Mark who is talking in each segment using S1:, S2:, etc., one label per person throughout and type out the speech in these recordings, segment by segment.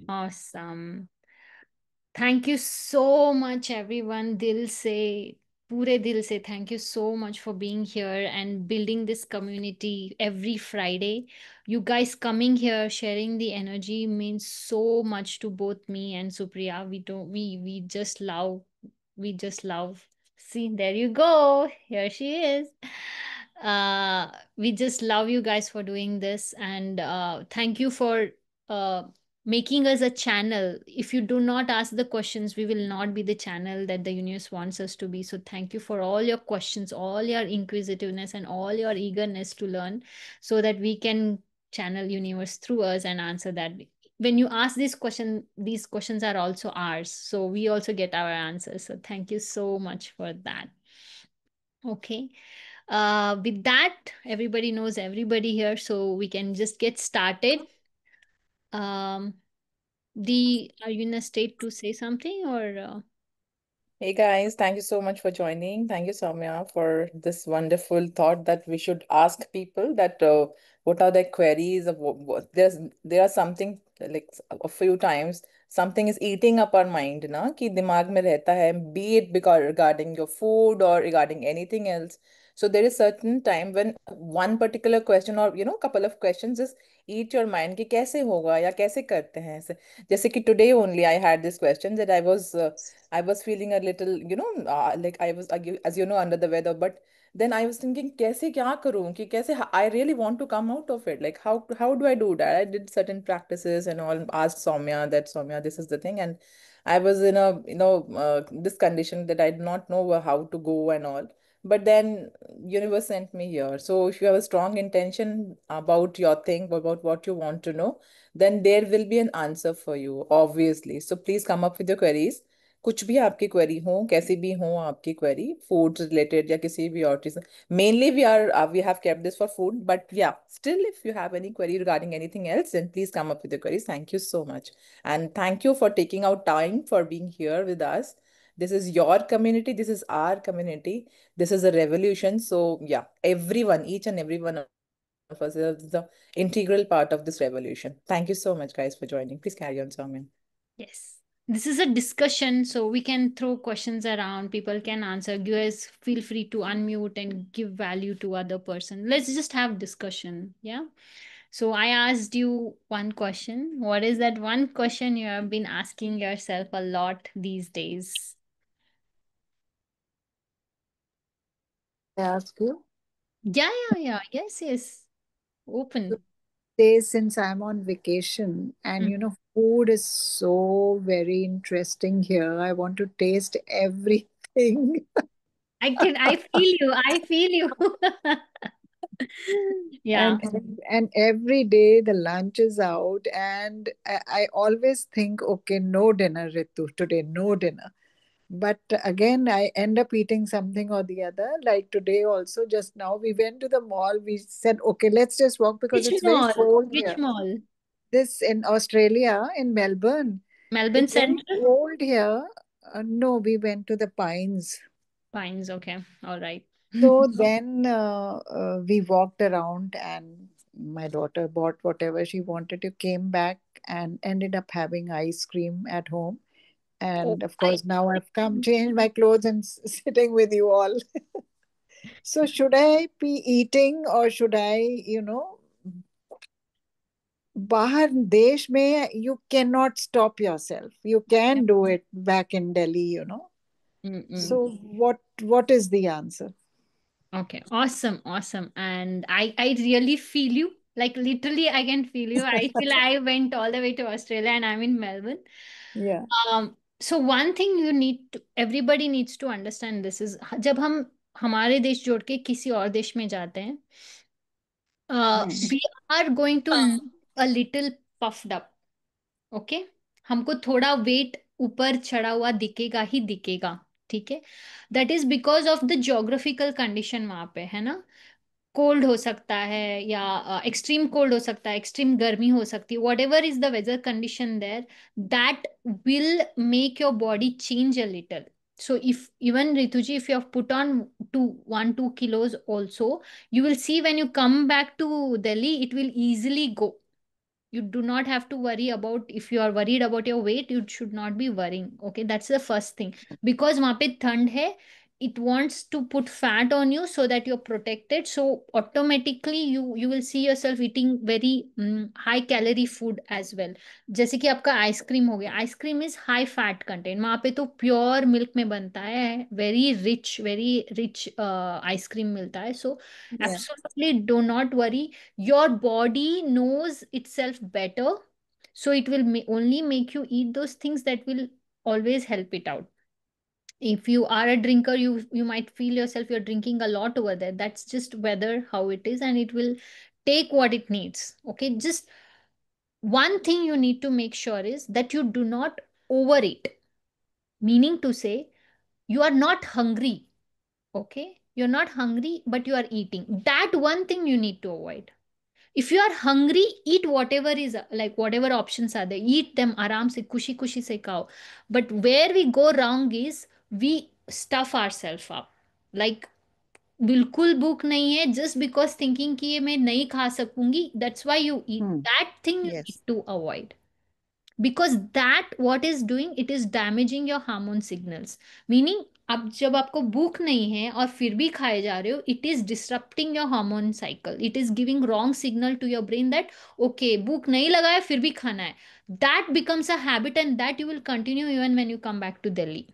S1: Awesome. Thank you so much, everyone. Dil se, pure dil se, thank you so much for being here and building this community every Friday. You guys coming here, sharing the energy means so much to both me and Supriya. We we just love. See, there you go. Here she is. We just love you guys for doing this, and thank you for uh making us a channel. If you do not ask the questions, we will not be the channel that the universe wants us to be. So thank you for all your questions, all your inquisitiveness, and all your eagerness to learn, so that we can channel universe through us and answer that. When you ask this question, these questions are also ours, so we also get our answers. So thank you so much for that. Okay. With that, everybody knows everybody here, so we can just get started. um are you in a state to say something, or
S2: Hey guys, thank you so much for joining. Thank you, Soumya, for this wonderful thought that we should ask people that what are their queries of what there are something like a few times something is eating up our mind, na कि दिमाग में रहता है, be it because regarding your food or regarding anything else. So there is certain time when one particular question or couple of questions just eat your mind कि कैसे होगा या कैसे करते हैं ऐसे. जैसे कि today only I had this question that I was feeling a little, like I was, as you know, under the weather. But then I was thinking, कैसे क्या करूँ कि कैसे I really want to come out of it. Like how do I do that? I did certain practices and all. Asked Soumya that Soumya, this is the thing, and I was in a this condition that I did not know how to go and all. But then universe sent me here. So if you have a strong intention about your thing, about what you want to know, then there will be an answer for you, obviously. So please come up with your queries. कुछ भी आपकी query हो, कैसी भी हो आपकी query, food related या किसी भी और चीज. Mainly we have kept this for food, but yeah, still if you have any query regarding anything else, then please come up with your queries. Thank you so much, and thank you for taking out time for being here with us. This is your community, this is our community, this is a revolution. So yeah, everyone, each and every one of us is the integral part of this revolution. Thank you so much, guys, for joining. Please carry on, Soumya.
S1: yes, this is a discussion, so we can throw questions around, people can answer. You guys feel free to unmute and give value to other person. Let's just have discussion. Yeah. So I asked you one question. What is that one question you have been asking yourself a lot these days?
S3: I ask you.
S1: Yeah. Yes. Open.
S3: Days since I'm on vacation, and food is so very interesting here. I want to taste everything.
S1: I feel you. I feel you. Yeah.
S3: and every day the lunch is out, and I always think, okay, no dinner, Ritu, today, no dinner. But again, I end up eating something or the other. Like today, also, just now, we went to the mall. We said, okay, let's just walk because
S1: Which
S3: it's very
S1: mall?
S3: cold
S1: Which
S3: here.
S1: mall?
S3: This in Australia, in Melbourne.
S1: Melbourne
S3: It's very
S1: Central?
S3: cold here. No, we went to the Pines.
S1: Pines. Okay. All right.
S3: So then we walked around, and my daughter bought whatever she wanted to, came back, and ended up having ice cream at home.
S1: Oh,
S3: And of
S1: I.
S3: course, now I've come, changed my clothes, and sitting with you all. So should I be eating, or should I, बाहर देश में you cannot stop yourself. You can do it back in Delhi.
S1: Mm-mm.
S3: So what is the answer?
S1: Okay. Awesome. And I really feel you. Like literally, I can feel you. I feel I went all the way to Australia and I'm in Melbourne.
S3: Yeah.
S1: So one thing everybody needs to understand this is जब हम हमारे देश छोड़ के किसी और देश में जाते हैं,
S3: Hmm.
S1: we are going to look a little puffed up. Okay, हमको थोड़ा वेट ऊपर चढ़ा हुआ दिखेगा ही दिखेगा. ठीक है. That is because of the geographical condition वहां पे, है ना. कोल्ड हो सकता है, या एक्सट्रीम कोल्ड हो सकता है, एक्सट्रीम गर्मी हो सकती है. What ever is the weather condition there, that will make your body change a little. So if even Rituji, if you have put on 2 kilos also, you will see when you come back to Delhi, it will easily go. You do not have to worry about, if you are worried about your weight, you should not be worrying. Okay, that's the first thing. Because वहाँ पे ठंड है, it wants to put fat on you so that you're protected. So automatically you will see yourself eating very high calorie food as well. जैसे कि आपका ice cream हो गया, ice cream is high fat content, वहाँ पे तो प्योर मिल्क में बनता है, वेरी रिच आइसक्रीम मिलता है. सो
S3: Yeah.
S1: absolutely do not worry. Your body knows itself better, so it will only make you eat those things that will always help it out. If you are a drinker, you might feel yourself you're drinking a lot over there. That's just weather, how it is, and it will take what it needs. Okay, just one thing you need to make sure is that you do not overeat, meaning to say you are not hungry. Okay, you're not hungry but you are eating. That one thing you need to avoid. If you are hungry, eat whatever is, like whatever options are there, eat them aram se, kushi kushi se khao. But where we go wrong is we stuff ourselves up. Like बिल्कुल भूख नहीं है, just because thinking कि ये मैं नहीं खा सकूंगी, that's why you eat.
S3: Hmm.
S1: That thing you need
S3: Yes.
S1: to avoid, because that what is doing, it is damaging your hormone signals. Meaning, अब जब आपको भूख नहीं है और फिर भी खाए जा रहे हो, it is disrupting your hormone cycle. It is giving wrong signal to your brain that okay, भूख नहीं लगा है फिर भी खाना है. That becomes a habit and that you will continue even when you come back to Delhi.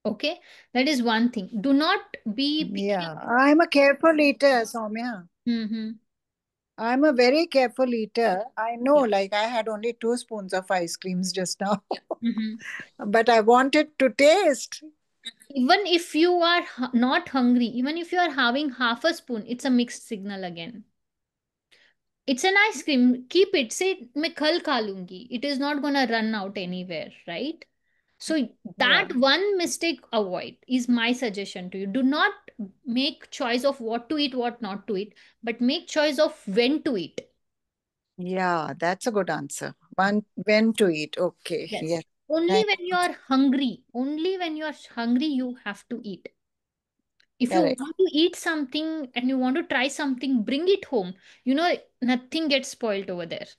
S1: Okay, that is one thing. Do not be picky.
S3: Yeah. I'm a careful eater, Soumya.
S1: Mm-hmm.
S3: I'm a very careful eater. I know,
S1: Yeah.
S3: like I had only 2 spoons of ice creams just now,
S1: Mm-hmm.
S3: but I wanted to taste.
S1: Even if you are not hungry, even if you are having half a spoon, it's a mixed signal again. It's an ice cream. Keep it. Say, मैं कल खा लूंगी. It is not gonna run out anywhere, right? So
S3: Yeah.
S1: that one mistake avoid is my suggestion to you. Do not make choice of what to eat, what not to eat, but make choice of when to eat.
S3: Yeah, that's a good answer. When to eat. Okay.
S1: Yes.
S3: Yes.
S1: Only
S3: Thank
S1: when you are hungry, only when you are hungry, you have to eat. If you
S3: Correct.
S1: want to eat something and you want to try something, bring it home. You know, nothing gets spoiled over there.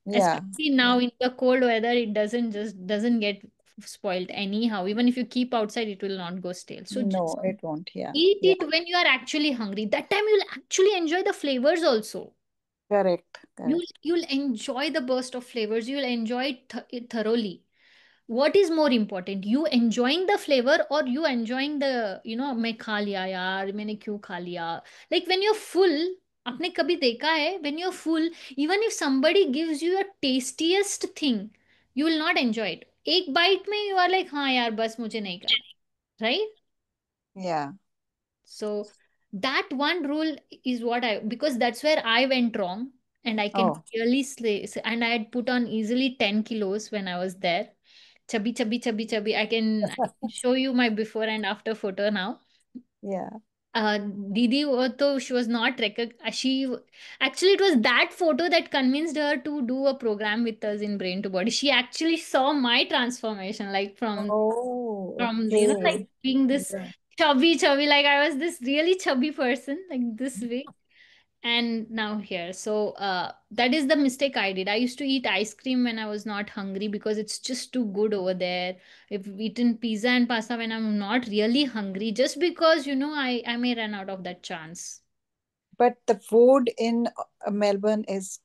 S3: Yeah.
S1: Especially
S3: Yeah.
S1: now in the cold weather, it doesn't get spoiled anyhow. Even if you keep outside, it will not go stale. So just
S3: No, it won't. Yeah.
S1: eat
S3: Yeah.
S1: it when you are actually hungry. That time you'll actually enjoy the flavors also.
S3: Correct. Correct.
S1: You'll enjoy the burst of flavors. You'll enjoy it thoroughly. What is more important, you enjoying the flavor or you enjoying the, मैं खा लिया यार, मैंने क्यों खा लिया. Like when you're full, आपने कभी देखा है, when you're full, even if somebody gives you a tastiest thing, you will not enjoy it. एक बाइट में you are like, हाँ यार बस मुझे नहीं करना, right?
S3: Yeah.
S1: So that one rule is what I, because that's where I went wrong. And I can
S3: Oh,
S1: clearly say, and I had put on easily 10 kilos when I was there. Chubby, chubby, chubby, chubby. I can show you my before and after photo now.
S3: yeah.
S1: Didi, she was not she actually, it was that photo that convinced her to do a program with us in Brain to Body. She actually saw my transformation, like
S3: Oh,
S1: from like
S3: okay.
S1: being this
S3: Yeah.
S1: chubby, like I was this really chubby person, like this way, and now here. So that is the mistake I did. I used to eat ice cream when I was not hungry because it's just too good over there. I've eaten pizza and pasta when I'm not really hungry, just because I may run out of that chance.
S3: But the food in Melbourne is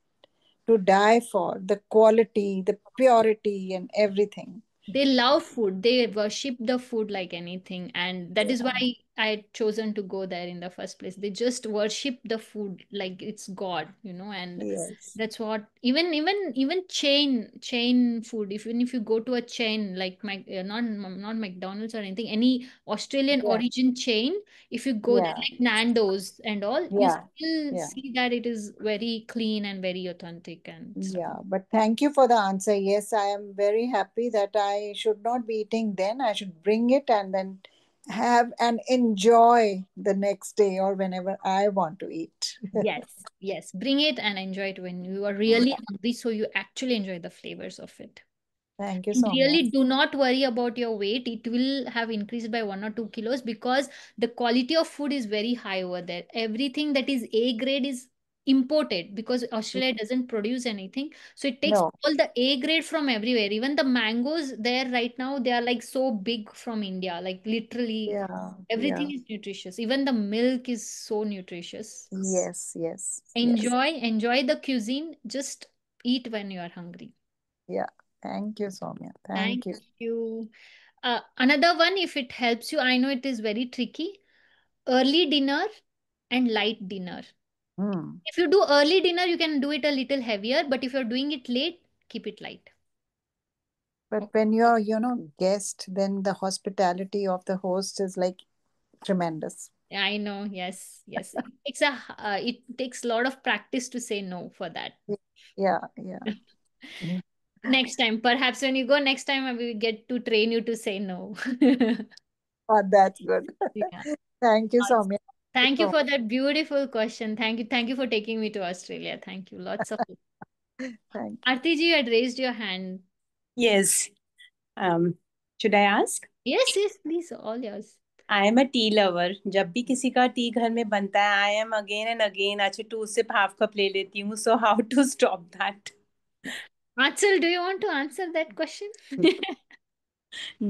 S3: to die for. The quality, the purity, and everything.
S1: They love food, they worship the food like anything, and that is why
S3: Yeah.
S1: I had chosen to go there in the first place. They just worship the food like it's god, and
S3: Yes.
S1: that's what, even chain food, even if you go to a chain like not McDonald's or anything, any Australian
S3: Yeah.
S1: origin chain, if you go there
S3: Yeah.
S1: like Nando's and all, you
S3: Yeah.
S1: still
S3: Yeah.
S1: see that it is very clean and very authentic and stuff.
S3: Yeah, but thank you for the answer. Yes, I am very happy that I should not be eating then. I should bring it and then have and enjoy the next day or whenever I want to eat.
S1: Yes, yes. Bring it and enjoy it when you are really hungry, so you actually enjoy the flavors of it.
S3: Thank you
S1: And
S3: so much.
S1: really do not worry about your weight. It will have increased by 1 or 2 kilos because the quality of food is very high over there. Everything that is A grade is imported because Australia doesn't produce anything. So it takes
S3: No.
S1: all the A grade from everywhere. Even the mangoes there right now, they are like so big from India. Like literally
S3: Yeah. Yeah.
S1: everything is nutritious. Even the milk is so nutritious.
S3: Yes. Yes. Yes.
S1: Enjoy the cuisine. Just eat when you are hungry.
S3: Yeah. Thank you, Soumya.
S1: Thank
S3: Thank you.
S1: you. Another one, if it helps you, I know it is very tricky. Early dinner and light dinner.
S3: Hmm.
S1: If you do early dinner, you can do it a little heavier, but if you're doing it late, keep it light.
S3: But
S1: Okay.
S3: when you're, guest, then the hospitality of the host is like tremendous.
S1: Yeah, I know. Yes, yes. It takes a lot of practice to say no for that.
S3: Yeah. Yeah. Mm.
S1: Next time, perhaps when you go next time, I will get to train you to say no.
S3: Oh, that's good.
S1: Yeah.
S3: Thank you,
S1: Awesome.
S3: Soumya.
S1: Thank you
S3: So,
S1: for that beautiful question. Thank you for taking me to Australia. Thank you. Lots of
S3: thank
S1: Arti ji, you had raised your hand.
S4: Yes. Um, should I ask?
S1: Yes, yes, please, all yours.
S4: I am a tea lover. जब भी किसी का tea घर में बनता है I am again and again अच्छा 2 sip half cup ले लेती हूँ. So how to stop that?
S1: Achal, do you want to answer that question?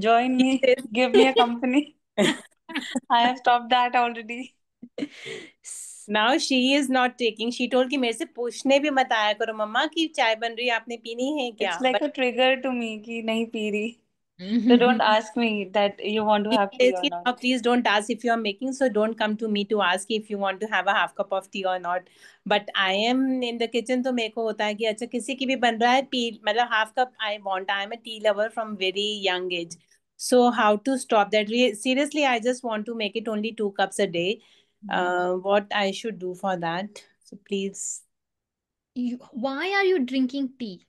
S5: Join me. Give me a company. I have stopped that already.
S4: Now she is not taking. She told कि मेरे से पूछने भी मत आया करो मम्मा कि चाय बन रही है आपने पीनी है क्या.
S5: It's like
S4: but
S5: a trigger to me कि नहीं पी रही. So don't ask me that you want to
S4: he
S5: have tea
S4: says
S5: or
S4: कि
S5: not.
S4: now please don't ask if you are making, so don't come to me to ask if you want to have a half cup of tea or not. But I am in the kitchen तो मेरे को होता है कि अच्छा किसी की भी बन रहा है पी मतलब half cup I want. I am a tea lover from very young age. So how to stop that? Seriously, I just want to make it only 2 cups a day. What I should do for that? So please.
S1: Why are you drinking tea?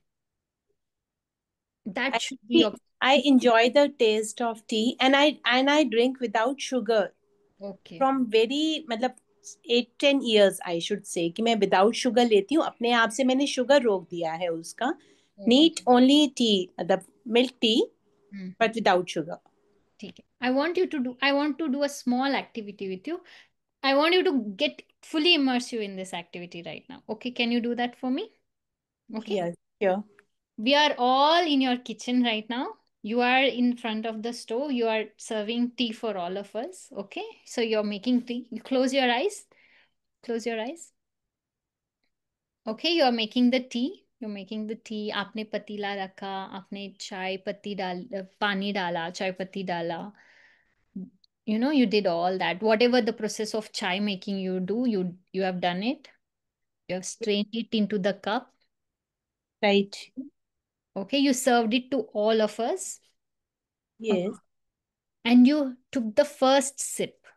S1: That should be your.
S4: I enjoy the taste of tea and I drink without sugar
S1: Okay.
S4: from very मतलब 8-10 years I should say कि मैं without sugar लेती हूँ. अपने आप से मैंने sugar रोक दिया है उसका. Neat only tea मतलब milk tea but without sugar.
S1: ठीक है. I want to do a small activity with you. I want you to get fully immerse you in this activity right now. Okay, can you do that for me? Okay.
S4: Yes, sure.
S1: We are all in your kitchen right now. You are in front of the stove. You are serving tea for all of us. Okay. So you're making tea. You close your eyes. Close your eyes. Okay. You are making the tea. You're making the tea. आपने पतीला रखा. आपने चाय पत्ती पानी डाला. चाय पत्ती डाला. You did all that. Whatever the process of chai making you do, you have done it. You have strained it into the cup.
S4: Right.
S1: Okay. You served it to all of us.
S4: Yes.
S1: And you took the first sip.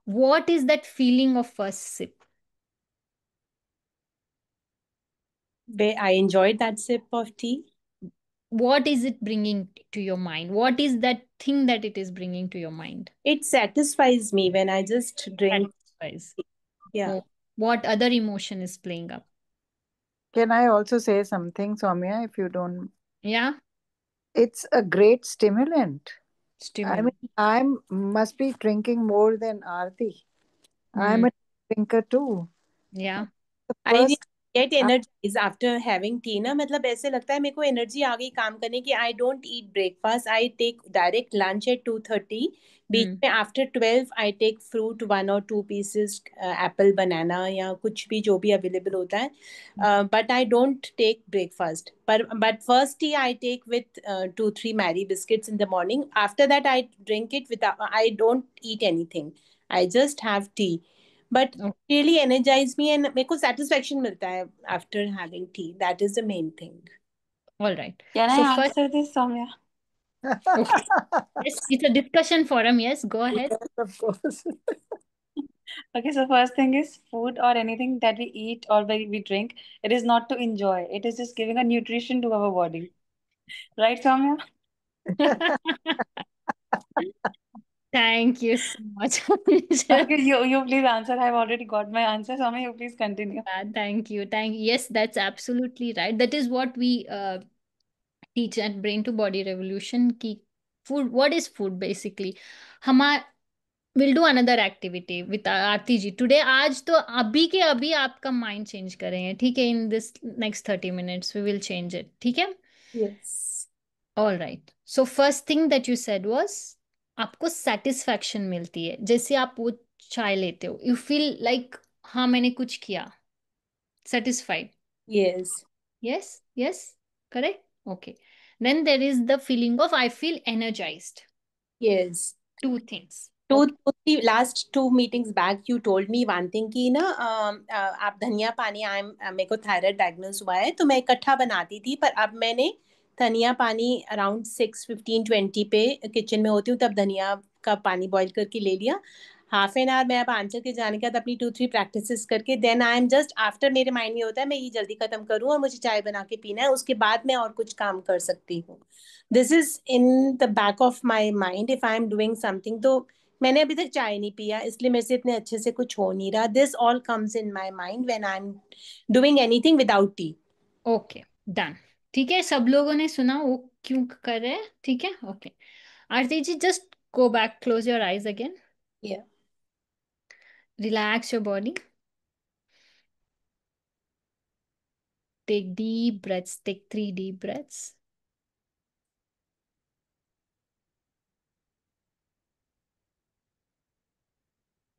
S1: What is that feeling of first sip?
S4: I enjoyed that sip of tea.
S1: What is it bringing to your mind? What is that thing that it is bringing to your mind?
S4: It satisfies me when I just drink.
S1: Satisfies.
S4: Yeah.
S1: Oh, what other emotion is playing up?
S3: Can I also say something, Soumya, if you don't?
S1: Yeah.
S3: It's a great stimulant. I
S1: Stimulant.
S3: mean, I must be drinking more than Aarti. I'm a drinker too.
S1: Yeah.
S3: The
S4: I really
S3: first,
S4: get energized after having tea ना. मतलब ऐसे लगता है मेरे को energy आ गई काम करने की. I don't eat breakfast. I take direct lunch at 2:30. बीच में after 12 I take fruit 1 or 2 pieces, apple banana या कुछ भी जो भी available होता है. But I don't take breakfast. But first tea I take with 2-3 Marie biscuits in the morning. After that I drink it without. I don't eat anything. I just have tea. But really energize me and मेरे को satisfaction मिलता है after having tea. That is the main thing.
S1: All right.
S5: Can
S1: So
S5: I
S1: first,
S5: answer this, Soumya?
S1: okay. Yes, it's a discussion forum. Yes, go ahead.
S3: yes, of course.
S5: Okay, so first thing is food or anything that we eat or we drink. It is not to enjoy. It is just giving a nutrition to our body. Right, Soumya?
S1: Thank you so much, Anshul.
S5: Okay, you please answer. I've already got my answer. Soumya, you please continue.
S1: Thank you. Thank you. Yes, that's absolutely right. That is what we teach at Brain to Body Revolution. Ki food. What is food basically? हमार will do another activity with Aarti ji today. आज तो अभी के अभी आपका mind change करेंगे, ठीक है? In this next 30 minutes we will change it, ठीक है?
S4: Yes.
S1: All right, so first thing that you said was आपको सेटिस्फैक्शन मिलती है जैसे आप वो चाय लेते हो, यू फील लाइक हाँ मैंने कुछ किया, satisfied.
S4: Yes.
S1: Yes yes, correct, okay. Then there is the feeling of I feel energized.
S4: Yes.
S1: Two things,
S4: two
S1: okay.
S4: Last 2 meetings back you told me one thing कि ना आप धनिया पानी, I M मेरे को थायराइड डायग्नोज हुआ है तो मैं इकट्ठा बनाती थी, पर अब मैंने धनिया पानी अराउंड 6:15-20 पे किचन में होती हूँ, तब धनिया का पानी बॉईल करके ले लिया। ½ एन आवर मैं अब आंचल के जाने के बाद अपनी 2-3 प्रैक्टिसेस करके then I am just after, मेरे माइंड में होता है मैं ये जल्दी खत्म करूँ और मुझे चाय बना के पीना है, उसके बाद मैं और कुछ काम कर सकती हूँ। This is in the back of my mind if I am doing something. तो मैंने अभी तक चाय नहीं पिया, इसलिए मेरे से इतने अच्छे से कुछ हो नहीं रहा। This all comes in my mind when I am doing anything without T.
S1: Okay, done. ठीक है, सब लोगों ने सुना वो क्यों कर रहे हैं, ठीक है? Okay, Aarti ji just go back, close your eyes again,
S4: या
S1: relax your body, take deep breaths, take 3 deep breaths।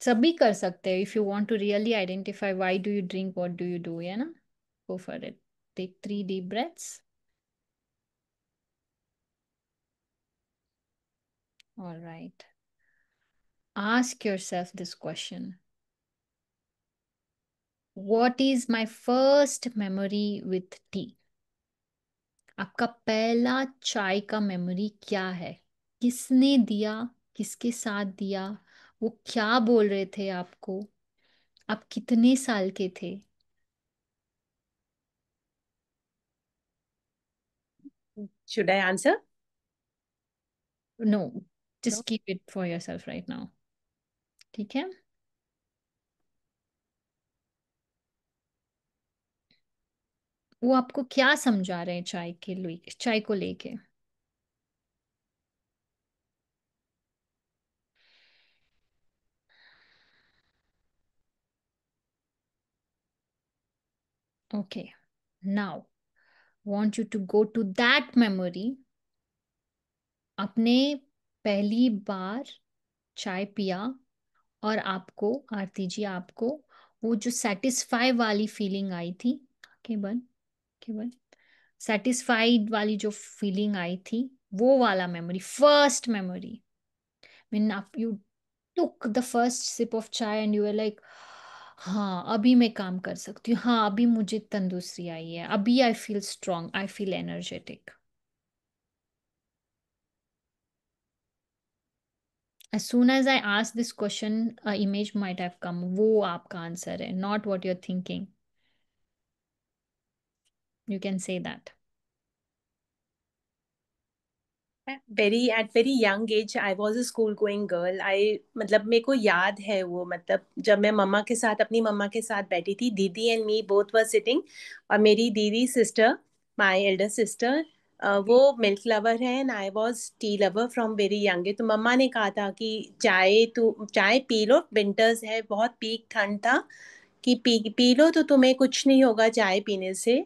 S1: सभी कर सकते हैं, if you want to really identify why do you drink, what do you do, है ना? Go for it, take 3 deep breaths। All right. Ask yourself this question. What is my first memory with tea? आपका पहला चाय का memory क्या है? किसने दिया? किसके साथ दिया? वो क्या बोल रहे थे आपको? आप कितने साल के थे?
S4: Should I answer?
S1: No,
S4: no.
S1: Just keep it for yourself right now, ठीक है? वो आपको क्या समझा रहे हैं चाय के लिए, चाय को लेके? Okay, now want you to go to that memory। आपने पहली बार चाय पिया और आपको, आरती जी, आपको वो जो सेटिस्फाई वाली फीलिंग आई थी, केवल केवल सेटिस्फाइड वाली जो फीलिंग आई थी, वो वाला मेमोरी, फर्स्ट मेमोरी, व्हेन आप you took the first sip of chai and you are like हाँ अभी मैं काम कर सकती हूँ, हाँ अभी मुझे तंदुरुस्ती आई है, अभी I feel strong, I feel energetic. As soon as I ask this question, a image might have come. वो आपका आंसर है, not what you're thinking. You can say that.
S4: Very young age I was a school going girl. I मतलब मेरे को याद है वो, मतलब जब मैं मम्मा के साथ, अपनी मम्मा के साथ बैठी थी, दीदी and me both were sitting, और मेरी दीदी सिस्टर, माय एल्डर सिस्टर, वो मिल्क लवर है and I was tea lover from very young as. तो मम्मा ने कहा था कि चाय पी लो, विंटर्स है, बहुत पीक ठंड था, कि पी पी लो तो तुम्हें कुछ नहीं होगा चाय पीने से,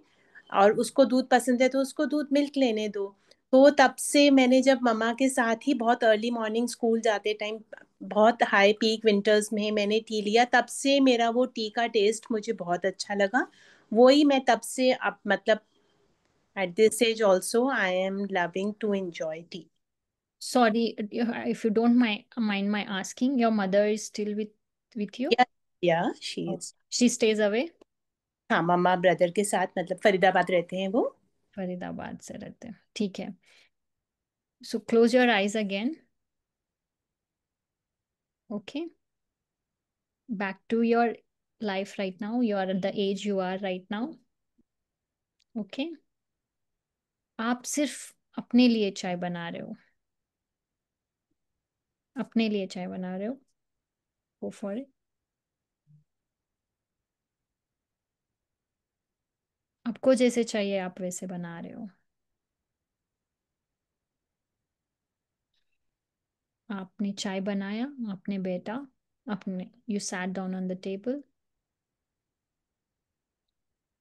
S4: और उसको दूध पसंद है तो उसको दूध मिल्क लेने दो। तो तब से मैंने, जब मम्मा के साथ ही बहुत अर्ली मॉर्निंग स्कूल जाते टाइम, बहुत हाई पीक विंटर्स में मैंने टी लिया, तब से मेरा वो टी का टेस्ट मुझे बहुत अच्छा लगा। वही मैं तब से अब, मतलब at this age also I am loving to enjoy tea.
S1: Sorry, if you don't mind my asking, your mother is still with you?
S4: या या she
S1: Oh,
S4: is.
S1: she stays away?
S4: हाँ, मम्मा ब्रदर के साथ, मतलब फरीदाबाद रहते हैं वो।
S1: फरीदाबाद से रहते हैं, ठीक है। So close your eyes again. Okay. Back to your life right now. You are at the age you are right now. Okay. आप सिर्फ अपने लिए चाय बना रहे हो, अपने लिए चाय बना रहे हो। Go for it. आपको जैसे चाहिए आप वैसे बना रहे हो। आपने चाय बनाया, आपने बैठा, आपने you sat down on the table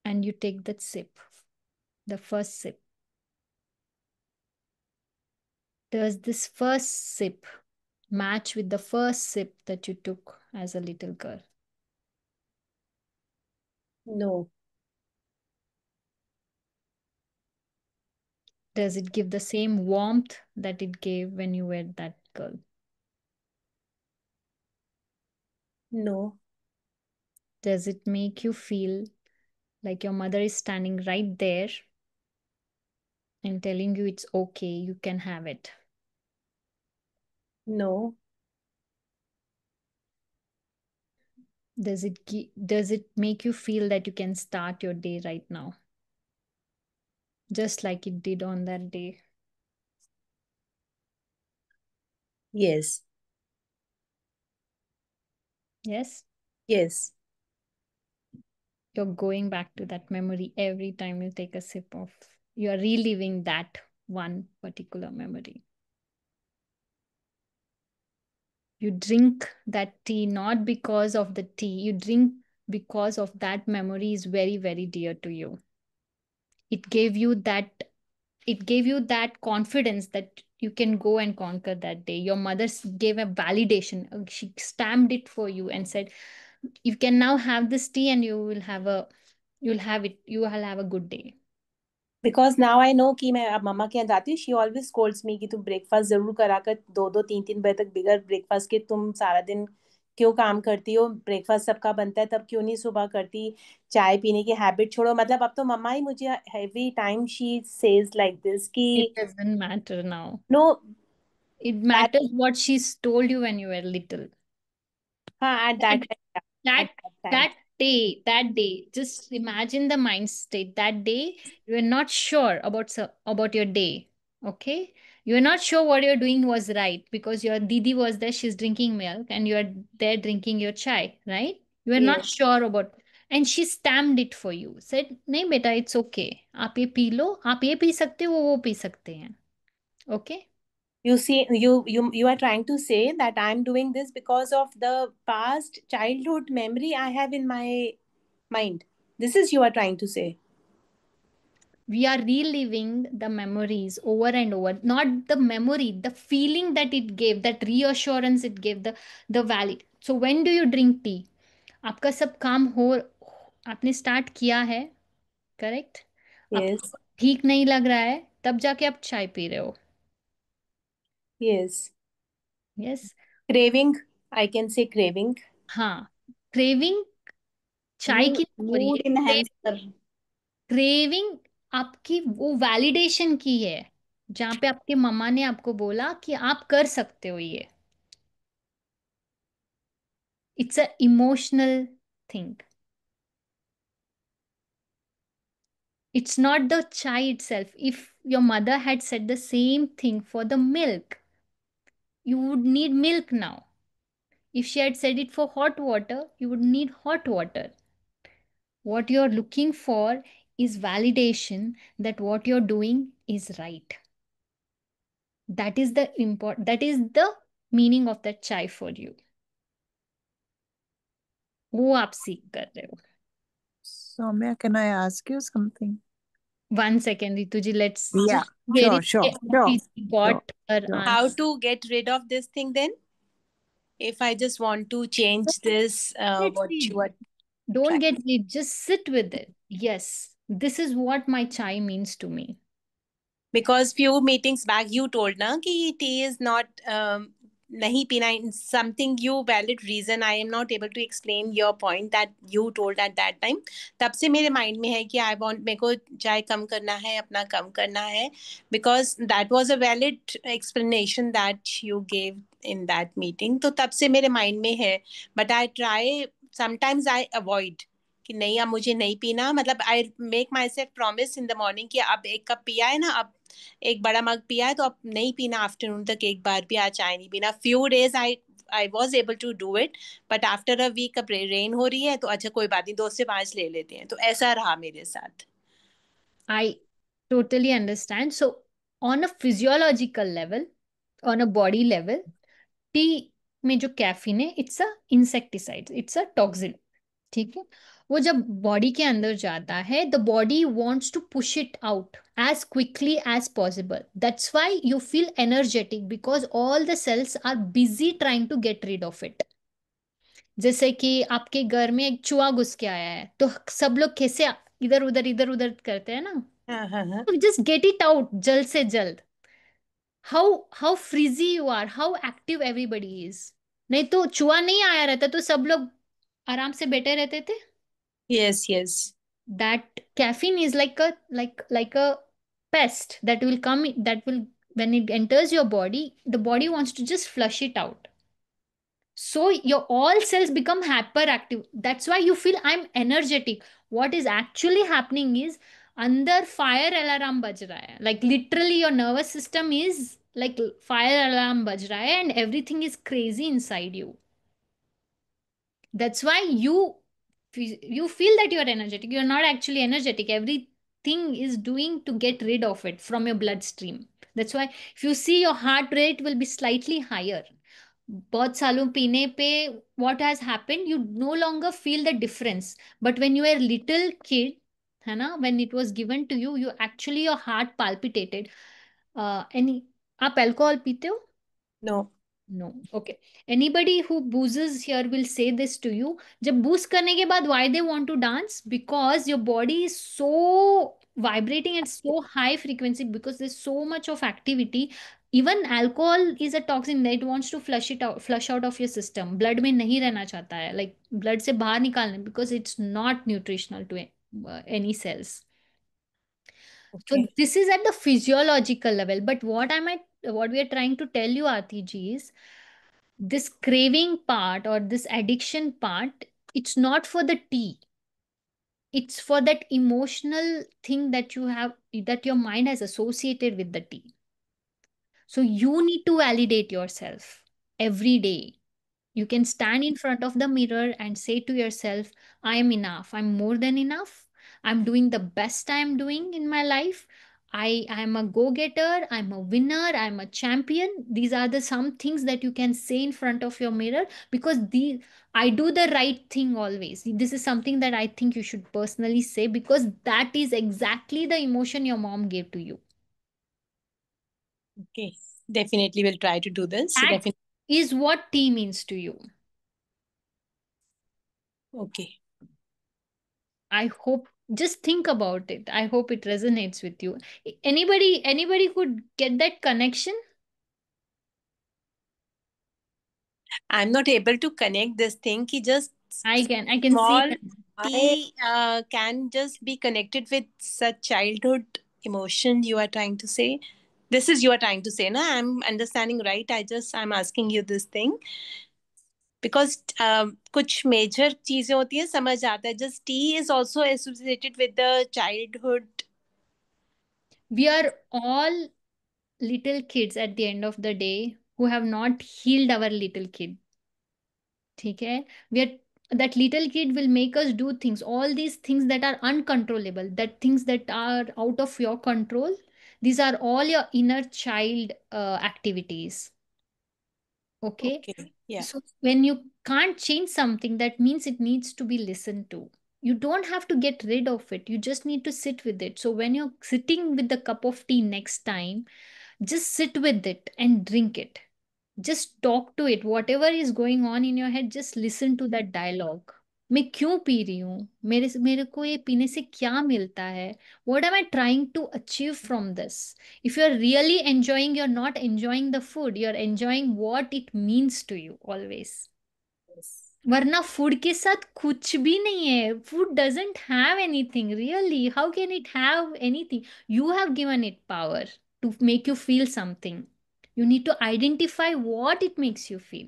S1: and you take that sip, the first sip. Does this first sip match with the first sip that you took as a little girl?
S4: No.
S1: Does it give the same warmth that it gave when you were that girl?
S4: No.
S1: Does it make you feel like your mother is standing right there and telling you it's okay, you can have it?
S4: No.
S1: Does it make you feel that you can start your day right now? Just like it did on that day?
S4: Yes.
S1: Yes?
S4: Yes.
S1: You're going back to that memory every time you take a sip of. You are reliving that one particular memory. You drink that tea not because of the tea, you drink because of that memory is very, very dear to you. It gave you that confidence that you can go and conquer that day. Your mother gave a validation. She stamped it for you and said, you can now have this tea and you will have a good day.
S4: Because now I know कि मैं अब मम्मा के यहाँ जाती हूँ, she always colds मी कि तुम breakfast जरूर करा कर 2-2 3-3 बजे तक बिगर ब्रेकफास्ट के तुम सारा दिन क्यों काम करती हो, ब्रेकफास्ट सबका बनता है तब क्यों नहीं सुबह करती, चाय पीने की हैबिट छोड़ो। मतलब अब तो मम्मा ही मुझे every time she says like this कि
S1: It doesn't matter now.
S4: No
S1: It matters what she's told you when you were little.
S4: हाँ at that
S1: That that day, just imagine the mind state. That day, you are not sure about your day. Okay, you are not sure what you're doing was right because your didi was there. She's drinking milk, and you are there drinking your chai. Right? You are not
S4: yes.
S1: sure about, and she stamped it for you. Said, "नहीं बेटा, it's okay. आप ये P low. आप ये P सकते हो, वो P सकते हैं." Okay.
S4: You see, you are trying to say that I'm doing this because of the past childhood memory I have in my mind. This is you are trying to say.
S1: We are reliving the memories over and over, not the memory, the feeling that it gave, that reassurance it gave, the valid. So when do you drink tea? आपका सब काम हो, आपने start किया है, correct?
S4: Yes.
S1: आपको ठीक नहीं लग रहा है, तब जाके आप चाय पी रहे हो.
S4: Yes.
S1: Yes.
S4: Craving, I can say craving.
S1: हाँ, क्रेविंग चाय
S5: मूड
S1: की हो रही
S5: मूड
S1: है.
S5: इनहेंसर।
S1: क्रेविंग आपकी वो वैलिडेशन की है, जहाँ पे आपकी मम्मा ने आपको बोला कि आप कर सकते हो ये. It's an emotional thing. It's not the chai itself. If your mother had said the same thing for the milk, you would need milk now. If she had said it for hot water, you would need hot water. What you're looking for is validation that what you're doing is right. That is the meaning of that chai for you. वो आप सीख कर रहे हो.
S3: Soumya, can I ask you something?
S1: 1 second, Rituji, let's
S3: Yeah,
S1: just verify
S3: sure.
S1: if we got her
S3: sure.
S1: answer.
S4: How to get rid of this thing then? If I just want to change this,
S1: Let's
S4: what
S1: see.
S4: you are
S1: Don't
S4: trying.
S1: get rid, just sit with it. Yes, this is what my chai means to me.
S4: Because few meetings back you told na कि tea is not nahi pina, something you valid reason I am not able to explain your point that you told at that time. तब से मेरे mind में है कि I want, मेरे को चाय कम करना है, अपना कम करना है, because that was a valid explanation that you gave in that meeting. तो तब से मेरे mind में है, but I try, sometimes I avoid कि नहीं अब मुझे नहीं पीना, मतलब I make my self promise in the morning कि अब 1 कप पिया है ना, अब एक बड़ा मग पिया है तो अब नहीं पीना, आफ्टरनून तक एक बार भी आज चाय नहीं पीना. Few days I was able to do it, but after a week अब रेन हो रही है तो अच्छा कोई बात नहीं, 2 से 5 ले लेते हैं, तो ऐसा रहा मेरे साथ.
S1: I totally understand. So, on a physiological level, on a body level, tea में जो कैफीन है, it's a insecticide, it's a toxin, ठीक है। वो जब बॉडी के अंदर जाता है, the body wants to push it out as quickly as possible. That's why you feel energetic, because all the cells are busy trying to get rid of it. जैसे कि आपके घर में एक चूहा घुस के आया है, तो सब लोग कैसे इधर उधर करते हैं ना,
S4: हाँ हाँ हाँ।
S1: तो जस्ट गेट इट आउट जल्द से जल्द। How frisky you are, how active everybody is. नहीं तो चूहा नहीं आया रहता तो सब लोग आराम से बैठे रहते थे।
S4: Yes, yes.
S1: That caffeine is like a pest that will come, that will, when it enters your body, the body wants to just flush it out. So your all cells become hyperactive. That's why you feel I'm energetic. What is actually happening is अंदर fire alarm बज रहा है, like literally your nervous system is like fire alarm बज रहा है, and everything is crazy inside you. That's why you feel that you are energetic. You're not actually energetic. Everything is doing to get rid of it from your bloodstream. That's why if you see, your heart rate will be slightly higher. बहुत सालों पीने पे what has happened, you no longer feel the difference. But when you were little kid, है ना, when it was given to you, you actually, your heart palpitated. Any, आप alcohol पीते हो?
S4: No.
S1: No, okay. Anybody who boozes here will say this to you, जब booze करने के बाद why they want to dance, because your body is so vibrating at so high frequency, because there's so much of activity. Even alcohol is a toxin that it wants to flush out of your system. Blood में नहीं रहना चाहता है, like blood से बाहर निकालना, because it's not nutritional to any cells. So
S4: Okay.
S1: this is at the physiological level. But what we are trying to tell you, Aarti ji, is this craving part or this addiction part, it's not for the tea. It's for that emotional thing that you have, that your mind has associated with the tea. So you need to validate yourself every day. You can stand in front of the mirror and say to yourself, I am enough. I'm more than enough. I'm doing the best I'm doing in my life. I'm a go-getter. I'm a winner. I'm a champion. These are the some things that you can say in front of your mirror, because I do the right thing always. This is something that I think you should personally say, because that is exactly the emotion your mom gave to you.
S4: Okay. Definitely will try to do this.
S1: That
S4: Definitely.
S1: is what tea means to you.
S4: Okay.
S1: I hope, just think about it. I hope it resonates with you. Anybody could get that connection?
S4: I'm not able to connect this thing. Ki just
S1: I can see
S4: small
S1: that.
S4: tea can just be connected with such childhood emotion you are trying to say. This is you are trying to say, na? I'm understanding right. I'm asking you this thing because कुछ major चीजें होती है समझ आता है. Just tea is also associated with the childhood.
S1: We are all little kids at the end of the day who have not healed our little kid. ठीक है? We are, that little kid will make us do things, all these things that are uncontrollable, that things that are out of your control. These are all your inner child activities. Okay?
S4: Okay. Yeah.
S1: So when you can't change something, that means it needs to be listened to. You don't have to get rid of it. You just need to sit with it. So when you're sitting with the cup of tea next time, just sit with it and drink it. Just talk to it. Whatever is going on in your head, just listen to that dialogue. मैं क्यों P रही हूँ, मेरे को ये पीने से क्या मिलता है, what am I trying to achieve from this? If you're really enjoying, you're not enjoying the food, you're enjoying what it means to you always.
S4: Yes.
S1: वरना फूड के साथ कुछ भी नहीं है. Food doesn't have anything really. How can it have anything? You have given it power to make you feel something. You need to identify what it makes you feel.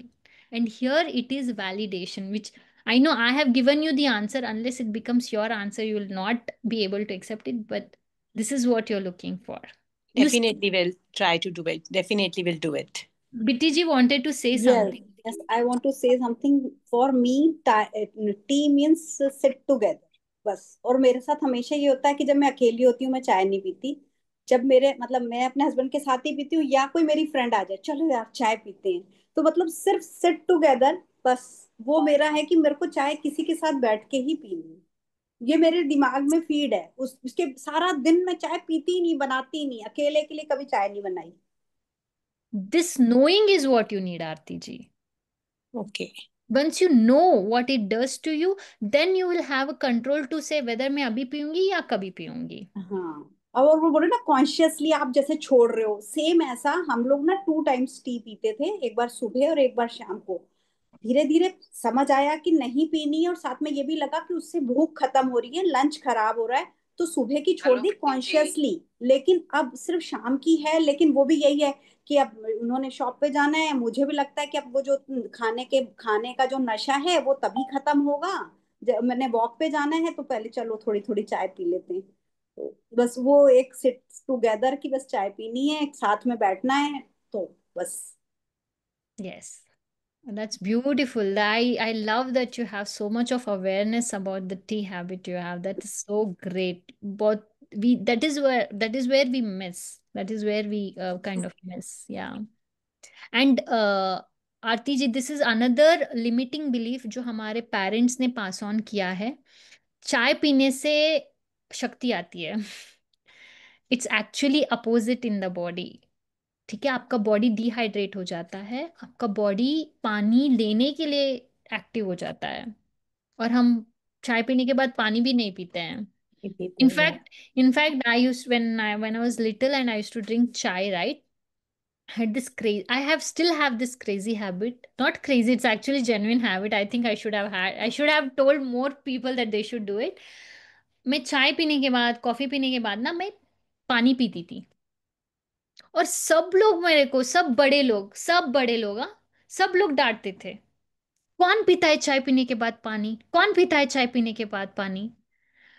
S1: And here it is validation, which I know I have given you the answer. Unless it becomes your answer, you will not be able to accept it. But this is what you're looking for.
S4: Definitely will try to do it. Definitely will do it.
S1: Bittiji wanted to say
S6: Yes,
S1: something.
S6: yes, I want to say something. For me, tea means sit together. बस. और मेरे साथ हमेशा ये होता है कि जब मैं अकेली होती हूँ मैं चाय नहीं पीती. जब मेरे मतलब मैं अपने हस्बैंड के साथ ही पीती हूँ या कोई मेरी फ्रेंड आ जाए, चलो यार चाय पीते हैं, तो मतलब सिर्फ सिट टुगेदर, बस वो मेरा है कि मेरे को चाय किसी के साथ बैठ के ही पीनी है। ये मेरे दिमाग में फीड है, उसके सारा दिन मैं चाय पीती ही नहीं, बनाती ही नहीं, अकेले के लिए कभी चाय नहीं बनाई।
S1: This knowing is what you need, Aarti ji.
S4: Okay.
S1: Once you know what it does to you, then you will have a control to say whether मैं अभी पीऊंगी या कभी पीऊंगी.
S6: हाँ, और वो बोले ना कॉन्शियसली आप जैसे छोड़ रहे हो, सेम ऐसा हम लोग ना 2 टाइम्स टी पीते थे, एक बार सुबह और एक बार शाम को। धीरे धीरे समझ आया कि नहीं पीनी है, और साथ में ये भी लगा कि उससे भूख खत्म हो रही है, लंच खराब हो रहा है, तो सुबह की छोड़ दी कॉन्शियसली। लेकिन अब सिर्फ शाम की है, लेकिन वो भी यही है कि अब उन्होंने शॉप पे जाना है, मुझे भी लगता है कि अब वो जो खाने का जो नशा है वो तभी खत्म होगा, जब मैंने वॉक पे जाना है तो पहले चलो थोड़ी थोड़ी चाय पी लेते हैं। तो बस वो एक सिट टुगेदर की बस चाय पीनी है, एक साथ में बैठना है, तो बस।
S1: Yes. That's beautiful. I love that you have so much of awareness about the tea habit you have. That is so great. But we that is where we miss. That is where we kind of miss. Yeah. And Aarti ji, this is another limiting belief जो हमारे parents ने pass on किया है. चाय पीने से शक्ति आती है. It's actually opposite in the body. ठीक है, आपका बॉडी डिहाइड्रेट हो जाता है, आपका बॉडी पानी लेने के लिए एक्टिव हो जाता है, और हम चाय पीने के बाद पानी भी नहीं पीते हैं.
S4: Yeah.
S1: In fact I used when I was little and I used to drink chai, right. Had this crazy, I have still have this crazy habit, not crazy, it's actually genuine habit. I think I should have told more people that they should do it. मैं चाय पीने के बाद, coffee पीने के बाद ना, मैं पानी पीती थी. और सब लोग मेरे को, सब बड़े लोग सब लोग डांटते थे. कौन पीता है चाय पीने के बाद पानी, कौन पीता है चाय पीने के बाद पानी.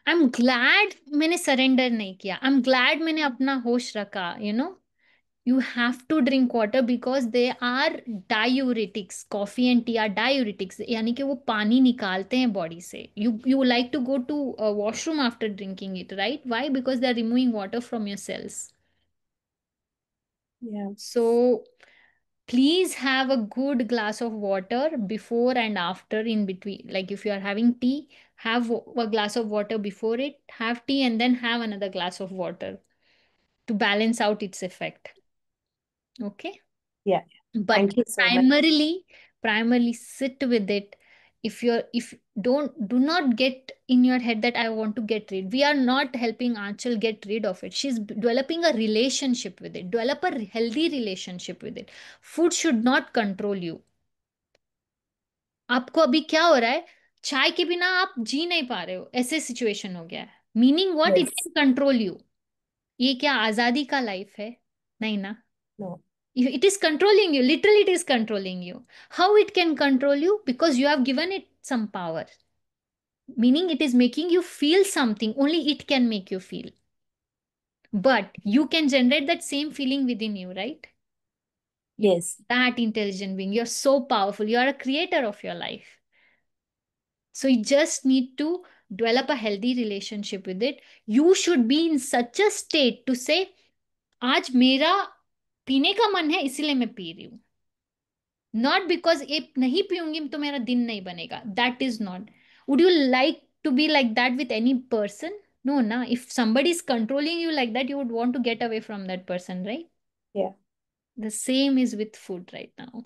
S1: आई एम ग्लैड मैंने सरेंडर नहीं किया. आई एम ग्लैड मैंने अपना होश रखा. You have to drink water because they are diuretics. Coffee and tea are diuretics, यानी कि वो पानी निकालते हैं बॉडी से. You like to go to washroom after drinking it, right? Why? Because they are removing water from your cells.
S4: Yeah.
S1: So please have a good glass of water before and after, in between. Like if you are having tea, have a glass of water before it, have tea, and then have another glass of water to balance out its effect. Okay.
S4: Yeah.
S1: But
S4: Thank you so much.
S1: primarily sit with it. If do not get in your head that I want to get rid. We are not helping Anchal get rid of it. She's developing a relationship with it. Develop a healthy relationship with it. Food should not control you. आपको अभी क्या हो रहा है? चाय के बिना आप जी नहीं पा रहे हो, ऐसे सिचुएशन हो गया है. Meaning what? It
S4: Yes.
S1: Can control you. ये क्या आजादी का लाइफ है? नहीं ना.
S4: No.
S1: It is controlling you. Literally, it is controlling you. How it can control you? Because you have given it some power. Meaning, it is making you feel something. Only it can make you feel. But you can generate that same feeling within you, right?
S4: Yes.
S1: That intelligent being. You're so powerful. You are a creator of your life. So you just need to develop a healthy relationship with it. You should be in such a state to say, आज मेरा पीने का मन है इसीलिए मैं P रही हूँ. नॉट बिकॉज ये नहीं पीऊंगी तो मेरा दिन नहीं बनेगा. That is not. Would you like to be like that with any person? No, na. If somebody is controlling you like that, you would want to get away from that person, right?
S4: Yeah.
S1: The same is with food right now.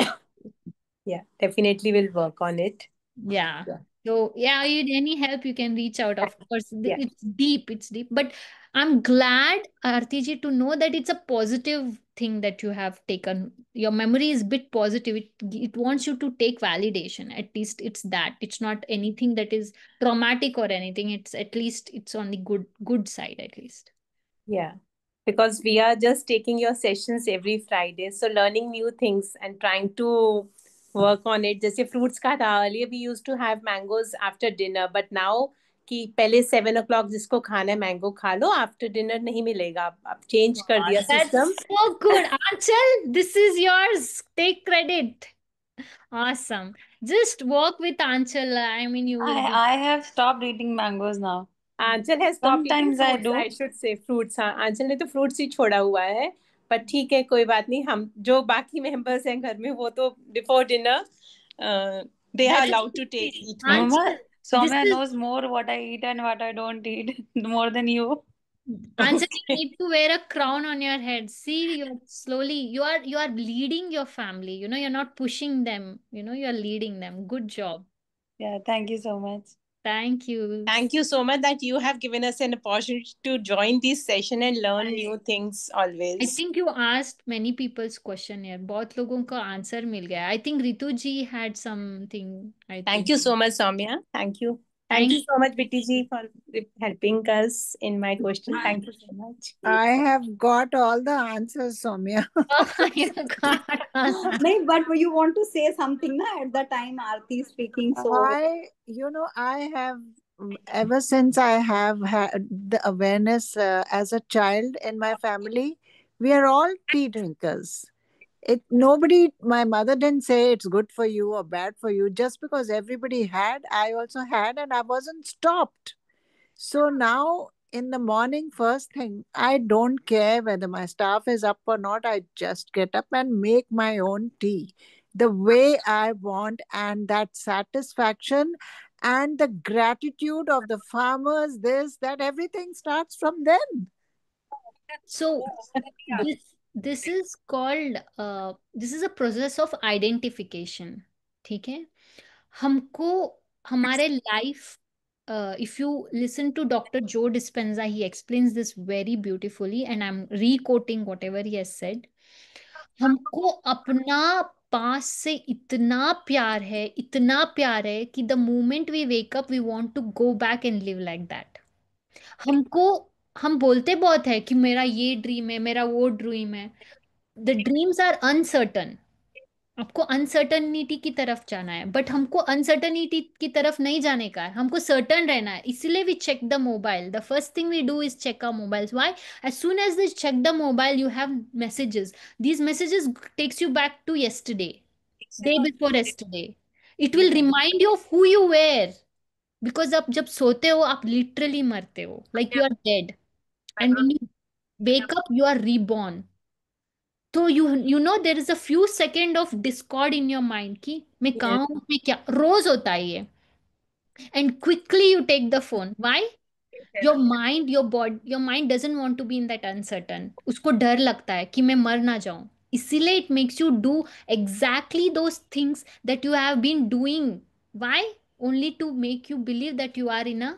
S4: Yeah. Definitely will work on it.
S1: Yeah.
S4: Yeah.
S1: So yeah, you need any help, you can reach out. Of course,
S4: Yeah.
S1: it's deep, it's deep. But I'm glad, Aarti ji, to know that it's a positive thing that you have taken. Your memory is bit positive. It wants you to take validation. At least it's that. It's not anything that is traumatic or anything. It's at least it's on the good side at least.
S4: Yeah. Because we are just taking your sessions every Friday. So learning new things and trying to work on it. जैसे fruits का था, earlier we used to have mangoes after dinner, but now कि पहले 7 o'clock जिसको खाना है mango खा लो, after dinner नहीं मिलेगा. अब चेंज कर दिया
S1: That's
S4: system.
S1: so good. Anchal, this is yours. Take credit. Awesome. Just work with Anchal. I mean, you will be.
S5: I have stopped eating mangoes now.
S4: Aanchal has stopped eating
S5: Sometimes I
S4: fruits.
S5: do.
S4: I should say fruits. हाँ, आंचल ने तो fruits ही छोड़ा हुआ है, पर ठीक है, कोई बात नहीं. हम जो बाकी मेंबर्स हैं घर में, वो तो before dinner they are
S1: That is
S4: allowed to take
S1: okay.
S4: eat meat.
S1: Anchal, this
S5: Soumya
S1: is
S5: knows more what I eat and what I don't eat more than you.
S1: Anchal, you
S4: Okay.
S1: need to wear a crown on your head. See, you're slowly, you are leading your family. You're not pushing them. You're leading them. Good job.
S5: Yeah, thank you so much.
S1: Thank you.
S4: Thank you so much that you have given us an opportunity to join this session and learn new things
S1: I
S4: always.
S1: think you asked many people's question here. बहुत लोगों को answer मिल गया. I think Ritu ji had something. I
S4: Thank
S1: think.
S4: you so much, Soumya. Thank you. Thank
S1: Thank
S4: you so much, Bitty ji, for helping us in my question. Thank you so much.
S3: I have got all the answers, Soumya.
S1: Oh, you got all that.
S6: नहीं, but you want to say something na at the time Aarti is speaking, so
S3: I have, ever since I have had the awareness as a child in my family, we are all tea drinkers. My mother didn't say it's good for you or bad for you. Just because everybody had, I also had, and I wasn't stopped. So now in the morning, first thing, I don't care whether my staff is up or not. I just get up and make my own tea the way I want, and that satisfaction and the gratitude of the farmers, that everything starts from them.
S1: So this is called this is a process of identification. ठीक है, हमको हमारे life, if you listen to Dr. Joe Dispenza, he explains this very beautifully, and I'm re-quoting whatever he has said. हमको अपना पास से इतना प्यार है कि the moment we wake up we want to go back and live like that. हमको हम बोलते बहुत है कि मेरा ये ड्रीम है, मेरा वो ड्रीम है. The dreams are uncertain. आपको अनसर्टनिटी की तरफ जाना है, बट हमको अनसर्टनिटी की तरफ नहीं जाने का है, हमको सर्टन रहना है. इसलिए we check the mobile. The first thing we do is check our mobiles. Why? As soon as we check the mobile, you have messages. These messages takes you back to yesterday, day before yesterday. It will remind you of who you were. Because आप जब सोते हो आप literally मरते हो, like you are dead, and when you wake up you are reborn. तो you know there is a few second of discord in your mind कि मैं कहाँ
S3: Yes.
S1: हूँ, मैं क्या, रोज होता है ये. And quickly you take the phone. Why? Your mind doesn't want to be in that uncertain. उसको डर लगता है कि मैं मर ना जाऊं. इसीलिए it makes you do exactly those things that you have been doing. Why? Only to make you believe that you are in a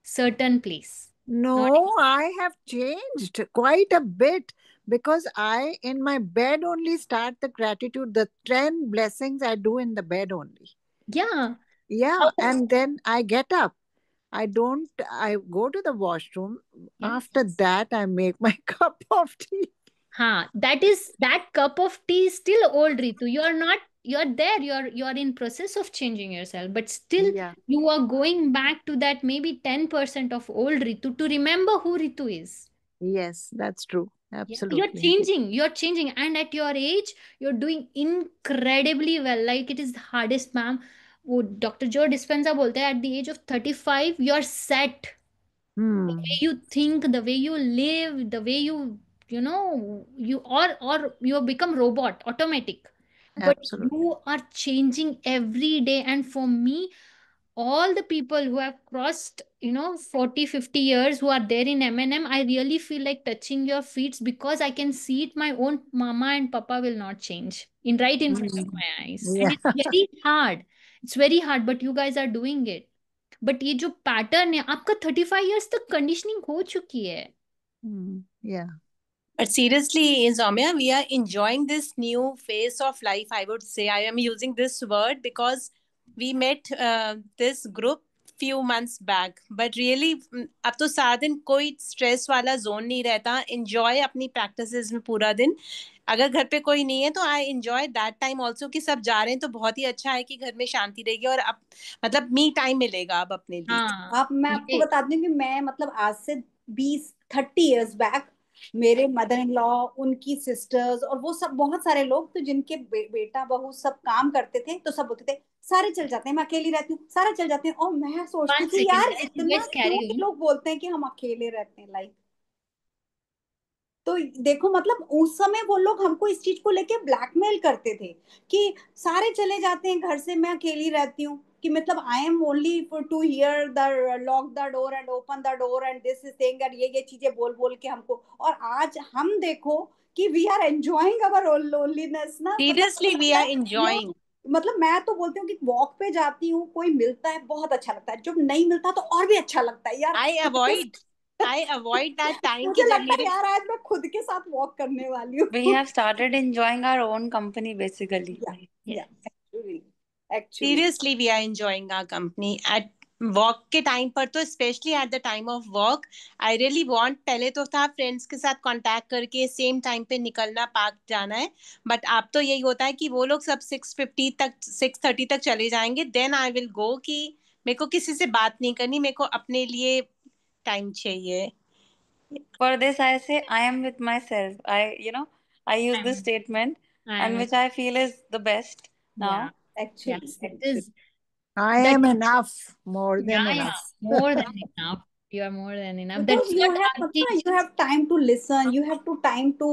S1: certain place. Not
S3: No, I have changed quite a bit, because I, in my bed, only start the gratitude, the 10 blessings I do in the bed only.
S1: yeah.
S3: Yeah, and then I get up. I go to the washroom.
S1: Yes.
S3: After that, I make my cup of tea.
S1: हाँ, that cup of tea is still old, Ritu. You're there, you're in process of changing yourself, but still
S3: Yeah.
S1: you are going back to that maybe 10% of old Ritu to remember who Ritu is.
S3: Yes, that's true.
S1: Yeah,
S3: Absolutely.
S1: you're changing, and at your age, you're doing incredibly well. Like it is the hardest, ma'am. वो Dr. Joe Dispenza बोलते हैं, at the age of 35, you're set. The
S3: Hmm.
S1: way you think, the way you live, the way or you have become robot, automatic. But
S3: Absolutely.
S1: you are changing every day. And for me, all the people who have crossed 40, 50 years, who are there in M&M, I really feel like touching your feet, because I can see it. My own mama and papa will not change right in front of my eyes, and
S3: Yeah.
S1: it's very hard. It's very hard, but you guys are doing it. But ये जो pattern है आपका 35 years तक conditioning हो चुकी है.
S3: Yeah.
S4: But seriously, Soumya, we are enjoying this new phase of life. I would say I am using this word because we met this group few months back. But really, अब तो सारा दिन कोई stress वाला zone नहीं रहता. Enjoy अपनी practices में पूरा दिन. अगर घर पे कोई नहीं है तो I enjoy that time also कि सब जा रहे हैं, तो बहुत ही अच्छा है कि घर में शांति रहेगी और अब मतलब मी टाइम मिलेगा अब अपने लिए.
S1: हाँ,
S6: अब मैं आपको बता दूं कि मैं मतलब आज से 20-30 इयर्स बैक मेरे मदर इन लॉ, उनकी सिस्टर्स और वो सब बहुत सारे लोग तो जिनके बेटा बहू सब काम करते थे, तो सब बोलते थे सारे चल जाते हैं, मैं अकेली रहती हूँ, सारे चल जाते हैं, और मैं सोचती
S1: One
S6: थी
S1: second,
S6: यार इतना
S1: let's
S6: क्यों
S1: carry
S6: ये
S1: on.
S6: लोग बोलते हैं कि हम अकेले रहते हैं लाइक। तो देखो मतलब उस समय वो लोग हमको इस चीज को लेके ब्लैकमेल करते थे कि सारे चले जाते हैं घर से, मैं अकेली रहती हूँ, कि मतलब I am only for to hear the lock the door and open the door and this is thing, and ये चीजें बोल बोल के हमको। और आज हम देखो कि we are enjoying our loneliness ना, मतलब
S4: सीरियसली
S6: ऐसा
S4: वी
S6: लगता
S4: आर
S6: है वो,
S4: एंजॉयिंग।
S6: मतलब मैं तो बोलती हूँ कि वॉक पे जाती हूँ, कोई मिलता है बहुत अच्छा लगता है, जब नहीं मिलता तो और भी अच्छा लगता है यार
S4: आई
S6: खुद के।
S4: Avoid I avoid that time कि
S6: मुझे
S4: जब
S6: लगता है
S4: मेरे
S6: यार आज मैं खुद के साथ वॉक करने वाली
S5: We
S6: हूँ।
S5: have started enjoying our own company basically.
S6: Yeah yeah
S1: Yes.
S6: Actually, actually
S4: seriously we are enjoying our company at walk के टाइम पर, तो specially at the time of walk I really want, पहले तो था friends के साथ contact करके same time पे निकलना, पार्क जाना है, बट अब तो यही होता है कि वो लोग सब 6:50 तक 6:30 तक चले जाएंगे, देन आई विल गो, कि मेरे को किसी से बात नहीं करनी, मेरे को अपने लिए टाइम चाहिए।
S5: For this, I say I am with myself. I use this
S1: I'm,
S5: statement, and
S1: I'm,
S5: which I feel is the best
S1: yeah,
S5: now.
S6: Actually
S1: yes, it
S6: actually.
S1: is.
S3: I
S1: That,
S3: am enough, more
S1: yeah,
S3: than
S1: yeah,
S3: enough.
S1: more than enough. You are more than enough.
S6: Because
S1: That's
S6: you
S1: what
S6: have
S1: Aarti
S6: मतलब you
S1: just,
S6: have time to listen, you have to time to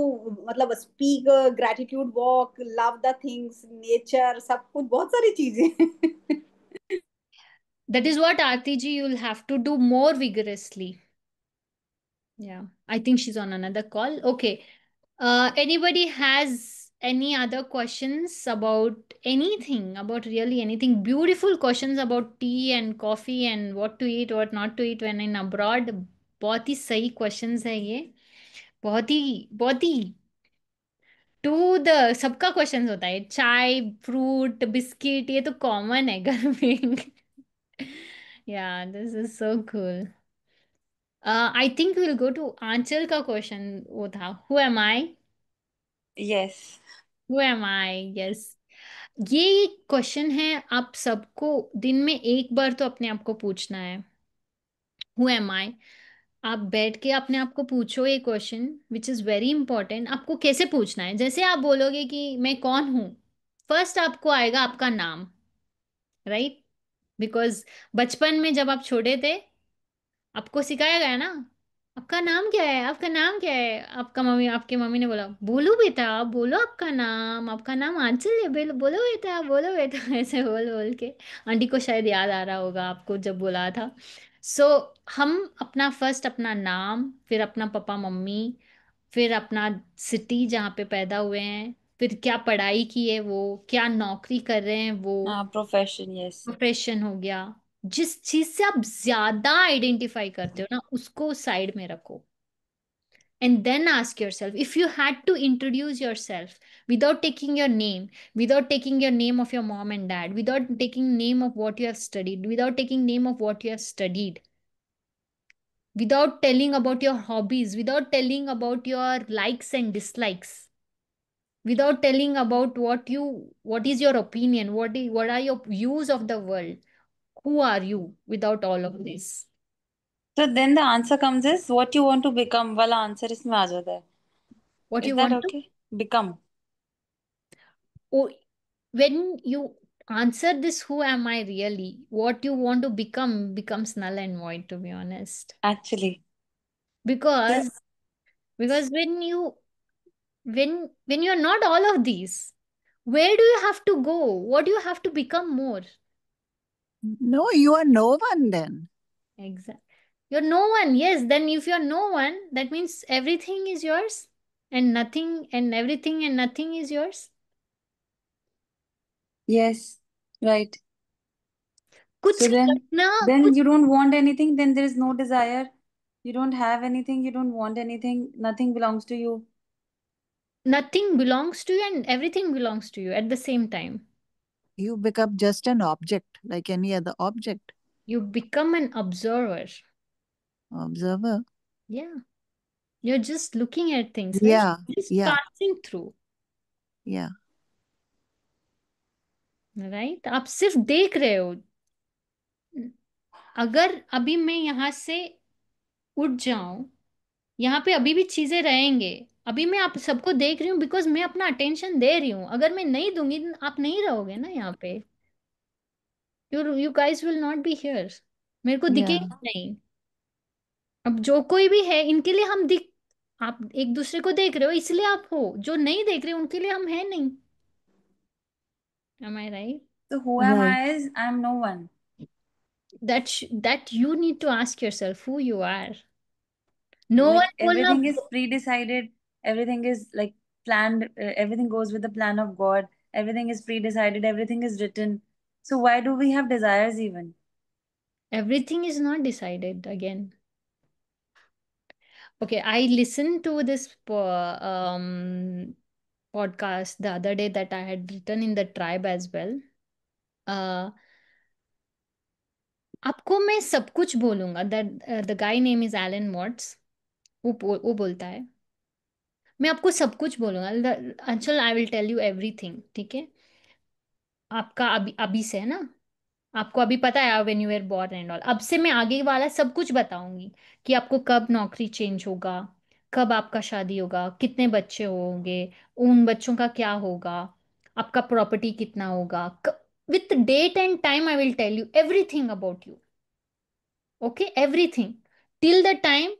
S6: मतलब speak gratitude walk, love the things nature, सब कुछ बहुत सारी चीजें।
S1: that is what Aarti ji you'll have to do more vigorously. Yeah, I think she's on another call. Okay. Anybody has any other questions about anything, about really anything? Beautiful questions about tea and coffee and what to eat, what not to eat when in abroad. बहुत ही सही questions है ये. बहुत ही to the सबका questions होता है, चाय fruit biscuit ये तो कॉमन है घर में. Yeah this is so cool. I think will go to Aanchal का क्वेश्चन वो था, who am I.
S5: Yes.
S1: Who am I, yes. ये क्वेश्चन है, आप सबको दिन में एक बार तो अपने आप को पूछना है. हु एम आई. आप बैठ के अपने आप को पूछो ये question which is very important. आपको कैसे पूछना है, जैसे आप बोलोगे कि मैं कौन हूँ, फर्स्ट आपको आएगा आपका नाम, राइट? बिकॉज बचपन में जब आप छोटे थे आपको सिखाया गया ना, आपका नाम क्या है, आपका नाम क्या है, आपका मम्मी आपके मम्मी ने बोला बोलो बेटा बोलो आपका नाम आंचल है, बोलो बेटा ऐसे बोल बोल के. आंटी को शायद याद आ रहा होगा आपको जब बोला था. सो हम अपना फर्स्ट अपना नाम, फिर अपना पापा मम्मी, फिर अपना सिटी जहाँ पे पैदा हुए हैं, फिर क्या पढ़ाई की है वो, क्या नौकरी कर रहे हैं वो,
S5: Profession, yes.
S1: प्रोफेशन हो गया. जिस चीज से आप ज्यादा आइडेंटिफाई करते हो ना उसको साइड में रखो. And then ask yourself, if you had to introduce yourself without taking your name, without taking your name of your mom and dad, without taking name of what you have studied, without taking name of what you have studied, without telling about your hobbies, without telling about your likes and dislikes, without telling about what is your opinion, what are your views of the world, who are you without all of this?
S5: So then the answer comes is what you want to become. वाला answer इसमें आ जाता है.
S1: What
S5: Is
S1: you
S5: that
S1: want to,
S5: okay? Become.
S1: oh, when you answer this, who am I really, what you want to become becomes null and void, to be honest.
S5: Actually. Yeah.
S1: because because when you're not all of these, where do you have to go, what do you have to become more?
S3: No, you are no one then.
S1: Exactly. You're no one. Yes, then if you're no one, that means everything is yours and nothing, and everything and nothing is yours.
S5: Yes. Right.
S1: कुछ
S5: So then,
S1: करना,
S5: then
S1: कुछ,
S5: you don't want anything, then there is no desire. You don't have anything, you don't want anything, nothing belongs to you.
S1: nothing belongs to you and everything belongs to you at the same time.
S3: You become just an object like any other object.
S1: You become an observer.
S3: Observer.
S1: Yeah. You're just looking at things, right?
S3: Yeah,
S1: Just
S3: yeah,
S1: passing through,
S3: yeah.
S1: right? आप सिर्फ देख रहे हो. अगर अभी मैं यहाँ से उठ जाऊं, यहाँ पे अभी भी चीजें रहेंगे. अभी मैं आप सबको देख रही हूँ बिकॉज मैं अपना अटेंशन दे रही हूँ. अगर मैं नहीं दूंगी तो आप नहीं रहोगे ना यहाँ पे. you guys will not be here. मेरे को
S3: Yeah.
S1: दिखेगा नहीं. अब जो कोई भी है इनके लिए हम दिख, आप एक दूसरे को देख रहे हो इसलिए आप हो, जो नहीं देख रहे उनके लिए हम है नहीं. Am I right?
S5: So who am
S3: Right.
S5: I is I'm no one.
S1: That you need to ask yourself who you are. No one
S5: Like
S1: बोलना.
S5: everything is pre-decided, everything is like planned, everything goes with the plan of God, everything is pre-decided, everything is written. So why do we have desires even?
S1: Everything is not decided again. Okay, I listened to this podcast the other day that I had written in the tribe as well. Uh, आपको मैं सब कुछ बोलूंगा. The guy name is Alan Watts. वो बोलता है मैं आपको सब कुछ बोलूंगा. Anchal I will tell you everything. ठीक है, आपका अभी अभी से है ना, आपको अभी पता है when you were born and all. अब से मैं आगे वाला सब कुछ बताऊंगी कि आपको कब नौकरी चेंज होगा, कब आपका शादी होगा, कितने बच्चे होंगे, उन बच्चों का क्या होगा, आपका प्रॉपर्टी कितना होगा, with date and time I will tell you everything about you. Okay, everything till the time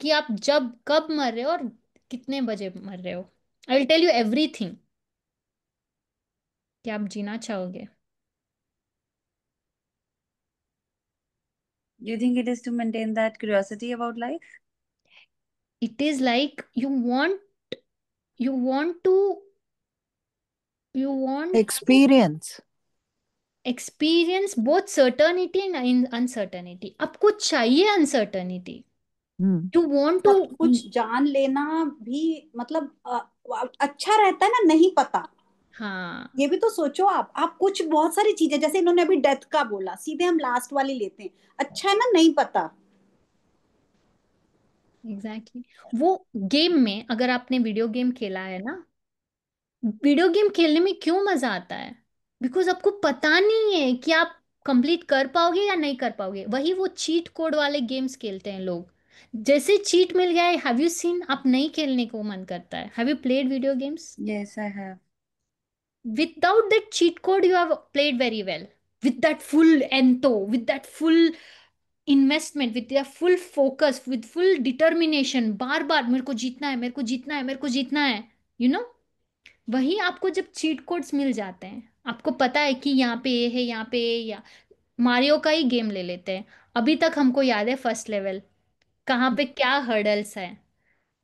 S1: कि आप जब कब मर रहे हो और कितने बजे मर रहे हो. I will tell you everything. क्या आप जीना चाहोगे?
S5: Do you think it is to maintain that curiosity about life?
S1: It is like you want to you want
S3: Experience.
S1: experience both certainty and uncertainty. आपको चाहिए uncertainty.
S3: Hmm.
S1: You want
S6: सब
S1: to.
S6: कुछ जान लेना भी मतलब अच्छा रहता है ना, नहीं पता.
S1: हाँ,
S6: ये भी तो सोचो आप कुछ बहुत सारी चीजें, जैसे इन्होंने अभी डेथ का बोला, सीधे हम लास्ट वाली लेते हैं. अच्छा है ना, नहीं पता.
S1: एग्जैक्टली. वो गेम में अगर आपने वीडियो गेम खेला है ना, वीडियो गेम खेलने में क्यों मजा आता है? बिकॉज आपको पता नहीं है कि आप कंप्लीट कर पाओगे या नहीं कर पाओगे. वही वो चीट कोड वाले गेम्स खेलते हैं लोग. जैसे चीट मिल गया है, हैव यू सीन, आप नहीं खेलने को मन करता है. Have you played video games?
S5: Yes, I have.
S1: Without that cheat code you have played very well, with that full ento, with that full investment, with their full focus, with full determination. बार बार मेरे को जीतना है, मेरे को जीतना है, मेरे को जीतना है. यू नो, वही आपको जब चीट कोड्स मिल जाते हैं, आपको पता है कि यहाँ पे ये है, यहाँ पे ये, या मारियो का ही गेम ले लेते हैं. अभी तक हमको याद है फर्स्ट लेवल कहाँ पे क्या हर्डल्स है.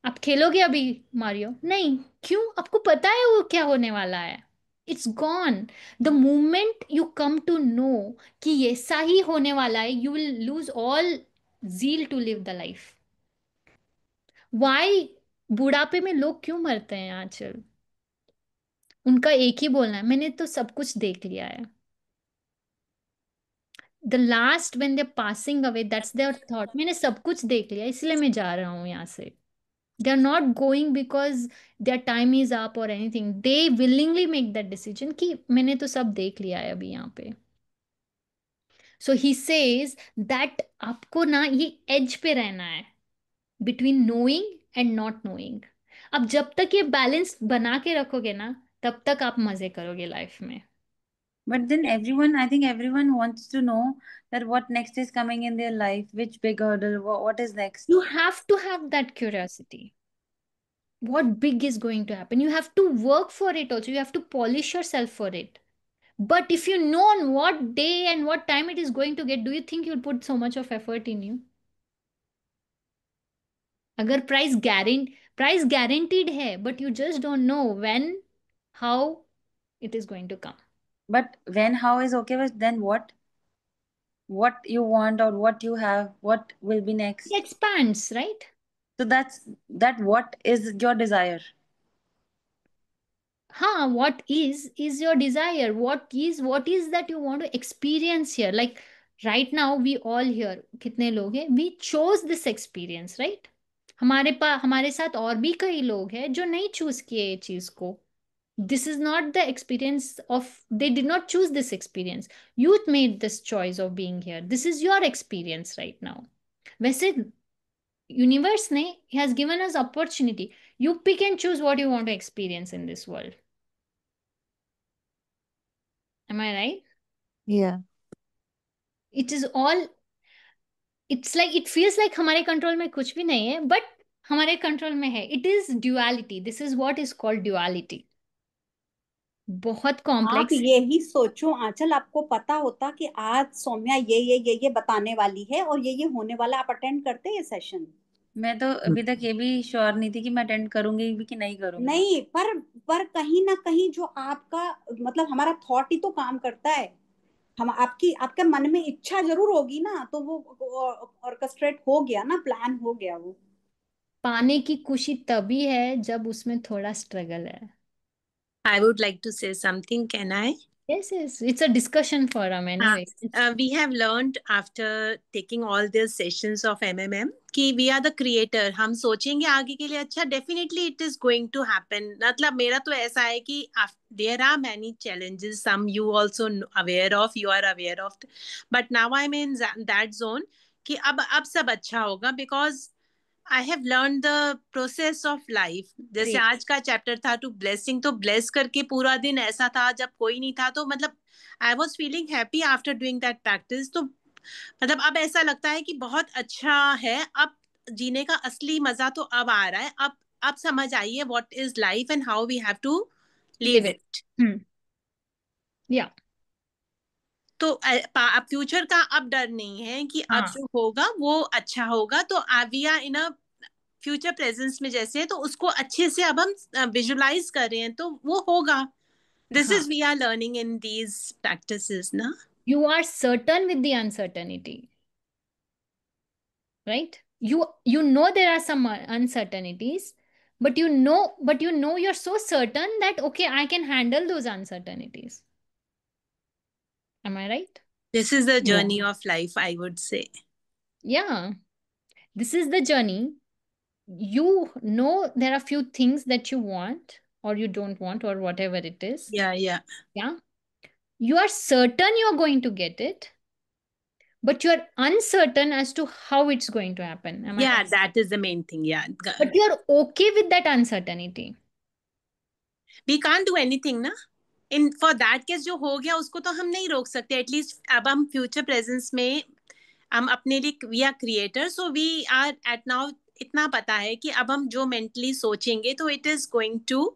S1: आप खेलोगे अभी मारियो? नहीं. क्यों? आपको पता है वो क्या होने वाला है. It's gone. The moment you come to know कि ऐसा ही होने वाला है, you will lose all zeal to live the life. Why बुढ़ापे में लोग क्यों मरते हैं आजकल? उनका एक ही बोलना है, मैंने तो सब कुछ देख लिया है. The last when they passing away, that's there thought, मैंने सब कुछ देख लिया इसलिए मैं जा रहा हूँ यहाँ से. They are not going because their time is up or anything. They willingly make that decision कि मैंने तो सब देख लिया है अभी यहाँ पे. So he says that आपको ना ये edge पे रहना है between knowing and not knowing. अब जब तक ये बैलेंस बना के रखोगे ना, तब तक आप मजे करोगे लाइफ में.
S5: But then everyone, I think everyone wants to know that what next is coming in their life, which big hurdle, what is next.
S1: You have to have that curiosity. What big is going to happen? You have to work for it also. You have to polish yourself for it. But if you know on what day and what time it is going to get, do you think you'll put so much of effort in you? अगर price guaranteed है, but you just don't know when, how it is going to come.
S5: But when, how is okay, but then what? What you want or what you have, what will be
S1: It
S5: next?
S1: expands, right?
S5: So that what is your desire?
S1: Huh, what is your desire? What is that you want to experience here? Like right now we all here, कितने लोग हैं? We chose this experience, right? हमारे साथ और भी कई लोग हैं जो नहीं चूज किए ये चीज को. This is not the experience of, they did not choose this experience. You made this choice of being here. This is your experience right now. वैसे universe ने has given us opportunity. You pick and choose what you want to experience in this world. Am I right?
S3: Yeah.
S1: It is all, it's like, it feels like हमारे control में कुछ भी नहीं है, but हमारे control में है. It is duality. This is what is called duality. बहुत
S6: आप
S1: कॉम्प्लेक्स.
S6: यही सोचो आंचल, आपको पता होता कि आज सौम्या ये बताने वाली है और ये होने वाला, आप अटेंड करते ये सेशन?
S5: मैं तो अभी तक ये भी श्योर नहीं थी कि मैं अटेंड करूंगी भी कि नहीं करूंगी।
S6: नहीं, पर कहीं ना कहीं जो आपका मतलब हमारा थॉट ही तो काम करता है। हम आपकी आपके मन में इच्छा जरूर होगी ना, तो वो ऑर्केस्ट्रेट हो गया ना, प्लान हो गया वो।
S1: पाने की खुशी तभी है जब उसमें थोड़ा स्ट्रगल है.
S4: I would like to say something. Can I?
S1: Yes, yes, it's a discussion forum
S4: Uh,
S1: anyway.
S4: we have learned after taking all these sessions of MMM कि we are the creator. हम सोचेंगे आगे के लिए, अच्छा definitely it is going to happen. मतलब मेरा तो ऐसा है कि there are many challenges, some you also aware of, you are aware of, but now I'm in that zone कि अब सब अच्छा होगा, because I have learn the process of life. जैसे
S1: Great.
S4: आज का चैप्टर था टू ब्लेसिंग, तो ब्लेस करके पूरा दिन ऐसा था जब कोई नहीं था, तो मतलब I was feeling happy after doing that practice. तो मतलब अब ऐसा लगता है कि बहुत अच्छा है, अब जीने का असली मजा तो अब आ रहा है. अब समझ आई है what is life and how we have to
S1: Live
S4: live
S1: it.
S4: It.
S1: Yeah.
S4: तो अब फ्यूचर का अब डर नहीं है कि अब
S1: हाँ.
S4: जो होगा वो अच्छा होगा. तो we are in a future presence में जैसे है, तो उसको अच्छे से अब हम विजुलाइज कर रहे हैं, तो वो होगा. दिस
S1: हाँ.
S4: Is we are learning in these practices ना.
S1: You are certain with the uncertainty, right? You know there are some uncertainties, but you know you're so certain that okay, I can handle those uncertainties. Am I right?
S4: This is the
S3: Yeah.
S4: journey of life, I would say.
S1: Yeah. This is the journey. You know there are few things that you want or you don't want or whatever it is.
S4: Yeah.
S1: Yeah. You are certain you're going to get it, but you're uncertain as to how it's going to happen. Am I
S4: Yeah,
S1: right?
S4: that is the main thing. Yeah.
S1: But you're okay with that uncertainty.
S4: We can't do anything ना. In for that case जो हो गया उसको तो हम नहीं रोक सकते. एटलीस्ट अब हम फ्यूचर प्रेजेंस में हम अपने लिए we are creator, so we are at now इतना पता है कि अब हम जो मेंटली सोचेंगे तो it is going to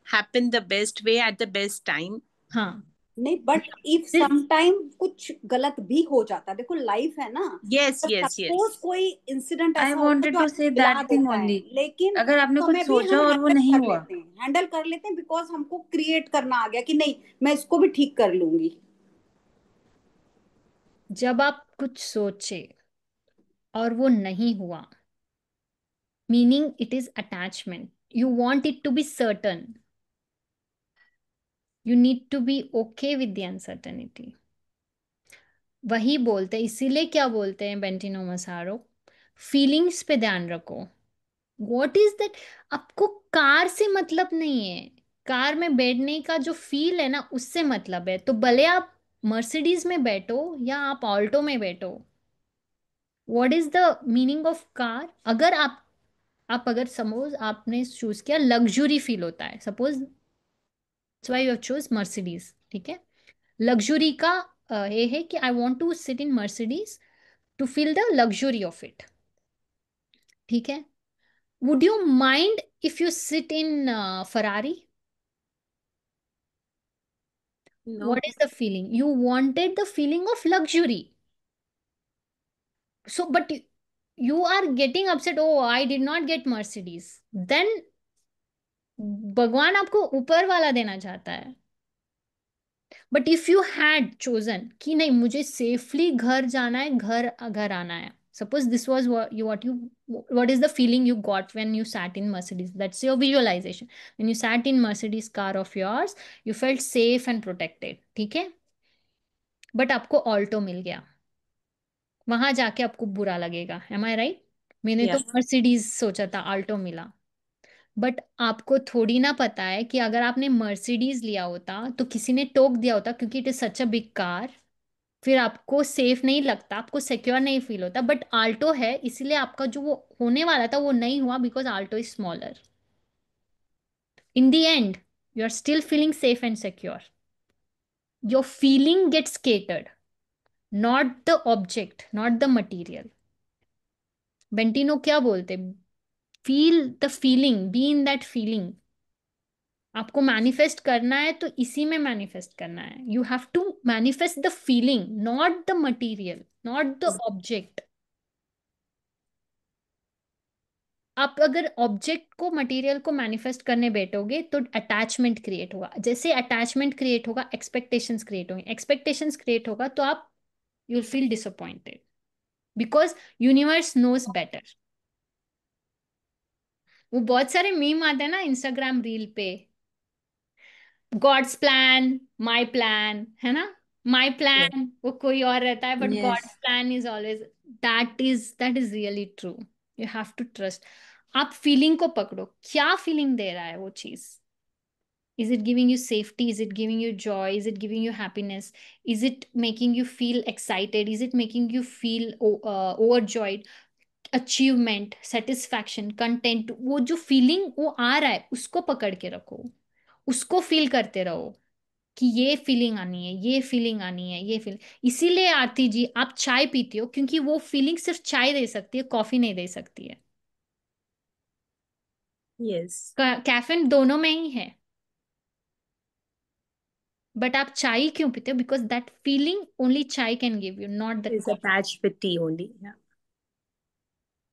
S4: happen the best way at the best time.
S1: हाँ.
S6: नहीं, but if
S1: This,
S6: some time कुछ गलत भी हो जाता है, देखो लाइफ है ना,
S4: यस यस
S6: सपोज
S4: यस.
S6: कोई इंसिडेंट
S5: आई
S6: ऐसा होता है
S5: वॉन्टेड
S6: जो
S5: टू
S6: आपको
S5: से
S6: हिला
S5: दैट थिंग
S6: देता है,
S5: ओनली।
S6: लेकिन
S5: अगर
S6: उस
S5: आपने कुछ
S6: समय भी
S5: सोचा
S6: हम
S5: और वो नहीं हुआ,
S6: हैंडल कर लेते हैं बिकॉज हमको क्रिएट करना आ गया कि नहीं, मैं इसको भी ठीक कर लूंगी.
S1: जब आप कुछ सोचे और वो नहीं हुआ, meaning it is attachment. You want it to be certain. You need to be okay with the uncertainty. वही बोलते हैं, इसीलिए क्या बोलते हैं बेंटिनो मसारो, फीलिंग्स पे ध्यान रखो. What is that? आपको कार से मतलब नहीं है. कार में बैठने का जो फील है ना, उससे मतलब है. तो भले आप मर्सिडीज में बैठो या आप ऑल्टो में बैठो, what is the meaning of car? अगर आप अगर सपोज आपने चूज किया लग्जरी फील होता है, suppose why you choose Mercedes, ठीक है. लग्जरी का ये है कि I want to sit in Mercedes to feel the luxury of it, ठीक है. Would you mind if you sit in Ferrari?
S4: No.
S1: What is the feeling? You wanted the feeling of luxury. So, but you are getting upset. Oh, I did not get Mercedes. Then भगवान आपको ऊपर वाला देना चाहता है. But if you had chosen कि नहीं, मुझे सेफली घर जाना है, घर घर आना है. Suppose this was what is the feeling you got when you sat in Mercedes? That's your visualization. When you sat in Mercedes car of yours, you felt safe and protected. ठीक है. But आपको Alto मिल गया, वहां जाके आपको बुरा लगेगा. M आई right? मैंने तो
S4: या.
S1: मर्सिडीज सोचा था, आल्टो मिला. बट आपको थोड़ी ना पता है कि अगर आपने मर्सिडीज लिया होता तो किसी ने टोक दिया होता, क्योंकि it is such a big car. फिर आपको सेफ नहीं लगता, आपको सिक्योर नहीं फील होता. बट आल्टो है, इसीलिए आपका जो वो होने वाला था वो नहीं हुआ, because Alto is smaller. In the end you are still feeling safe and secure. your feeling gets catered, not the object, not the material. बेंटिनो क्या बोलते, feel the feeling, be in that feeling. आपको manifest करना है तो इसी में manifest करना है. You have to manifest the feeling, not the material, not the object. आप अगर ऑब्जेक्ट को, मटेरियल को मैनिफेस्ट करने बैठोगे तो अटैचमेंट क्रिएट होगा. जैसे अटैचमेंट क्रिएट होगा, एक्सपेक्टेशंस क्रिएट होंगे. एक्सपेक्टेशंस क्रिएट होगा तो आप, you will feel disappointed, because universe knows better. वो बहुत सारे मीम आते हैं ना इंस्टाग्राम रील पे, गॉड्स प्लान, माई प्लान, है ना. माई
S4: Yes.
S1: प्लान वो कोई और रहता है, but God's
S5: Yes.
S1: Plan is always. That is really true. You have to trust. आप फीलिंग को पकड़ो, क्या फीलिंग दे रहा है वो चीज. Is it giving you safety? Is it giving you joy? Is it giving you happiness? Is it making you feel excited? Is it making you feel overjoyed? Achievement, satisfaction, content, वो जो feeling वो आ रहा है उसको पकड़ के रखो, उसको फील करते रहो कि ये फीलिंग आनी है, ये फीलिंग आनी है, ये फीलिंग. इसीलिए आरती जी आप चाय पीती हो, क्योंकि वो फीलिंग सिर्फ चाय दे सकती है, कॉफी नहीं दे सकती है.
S4: Yes.
S1: कैफीन दोनों में ही है, बट आप चाय क्यों पीते हो? Because that feeling only chai can give you, not that
S4: Is
S1: coffee.
S4: attached with tea only. Yeah.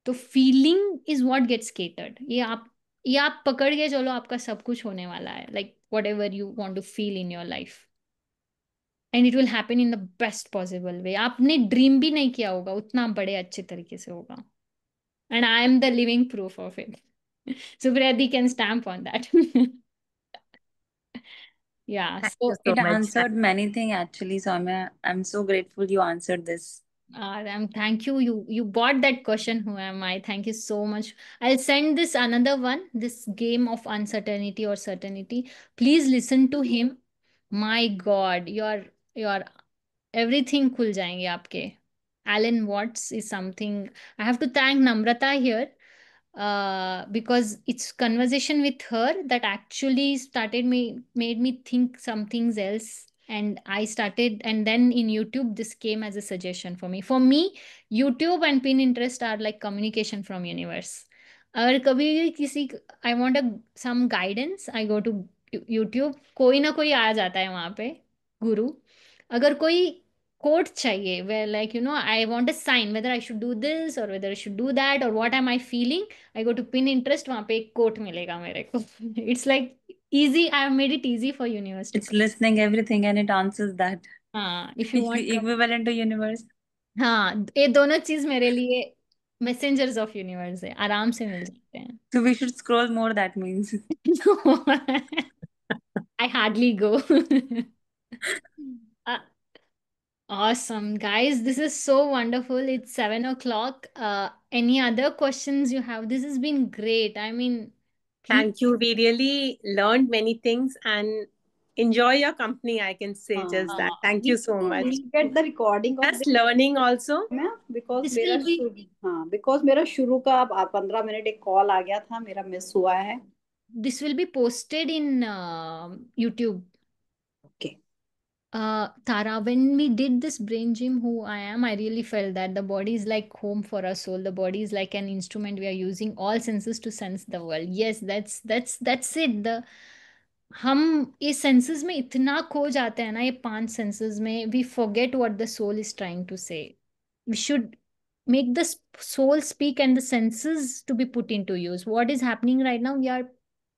S1: तो feeling is what gets catered. ये आप पकड़ के चलो, आपका सब कुछ होने वाला है. Like what ever you want to feel in your life, and it will happen in the best possible way. आपने ड्रीम भी नहीं किया होगा उतना बड़े अच्छे तरीके से होगा. And I am the living proof of it. Supriyadi can stamp on that. Yeah,
S4: Thank
S1: so
S4: you so
S5: It
S4: much.
S5: answered many things actually, Soumya. I'm so grateful you answered this.
S1: thank you. You bought that question. Who am I? Thank you so much. I'll send this another one. This game of uncertainty or certainty. Please listen to him. My God, your everything खुल जाएंगे आपके. Alan Watts is something. I have to thank Namrata here, because it's conversation with her that actually started me, made me think some things else. And I started, and then in YouTube this came as a suggestion for me. For me, YouTube and Pinterest are like communication from universe. अगर कभी भी किसी, I want some guidance, I go to YouTube. कोई ना कोई आ जाता है वहां पे, गुरु. अगर कोई कोट चाहिए, where like I want a sign whether I should do this or whether I should do that or what am I feeling, I go to Pinterest. वहां पे एक कोट मिलेगा मेरे को. It's like easy. I have made it easy for universe to
S5: It's
S1: come.
S5: listening everything and it answers that.
S1: हाँ, if you want
S5: Equivalent to universe.
S1: हाँ, ये दोनों चीज मेरे लिए मैसेंजर्स ऑफ यूनिवर्स है, आराम से मिल जाते हैं.
S5: So we should scroll more, that means.
S1: I hardly go. Uh, awesome, guys. This is so wonderful. It's 7 o'clock. Any other questions you have? This has been great. I mean, please.
S4: Thank you. We really learned many things and enjoy your company. I can say just that. Thank you so much.
S6: We'll get the recording of
S4: Just learning also.
S6: मैं because
S1: This
S6: मेरा
S1: will be
S6: शुरू, हाँ because मेरा शुरू का अब 15 minute एक call आ गया था, मेरा मिस हुआ है.
S1: this will be posted in YouTube.
S6: Okay.
S1: Tara, when we did this brain gym, who I am, I really felt that the body is like home for our soul. The body is like an instrument. We are using all senses to sense the world. Yes, that's it. हम ये senses में इतना खो जाते हैं ना, ये 5 senses में. We forget what the soul is trying to say. We should make the soul speak and the senses to be put into use. What is happening right now? We are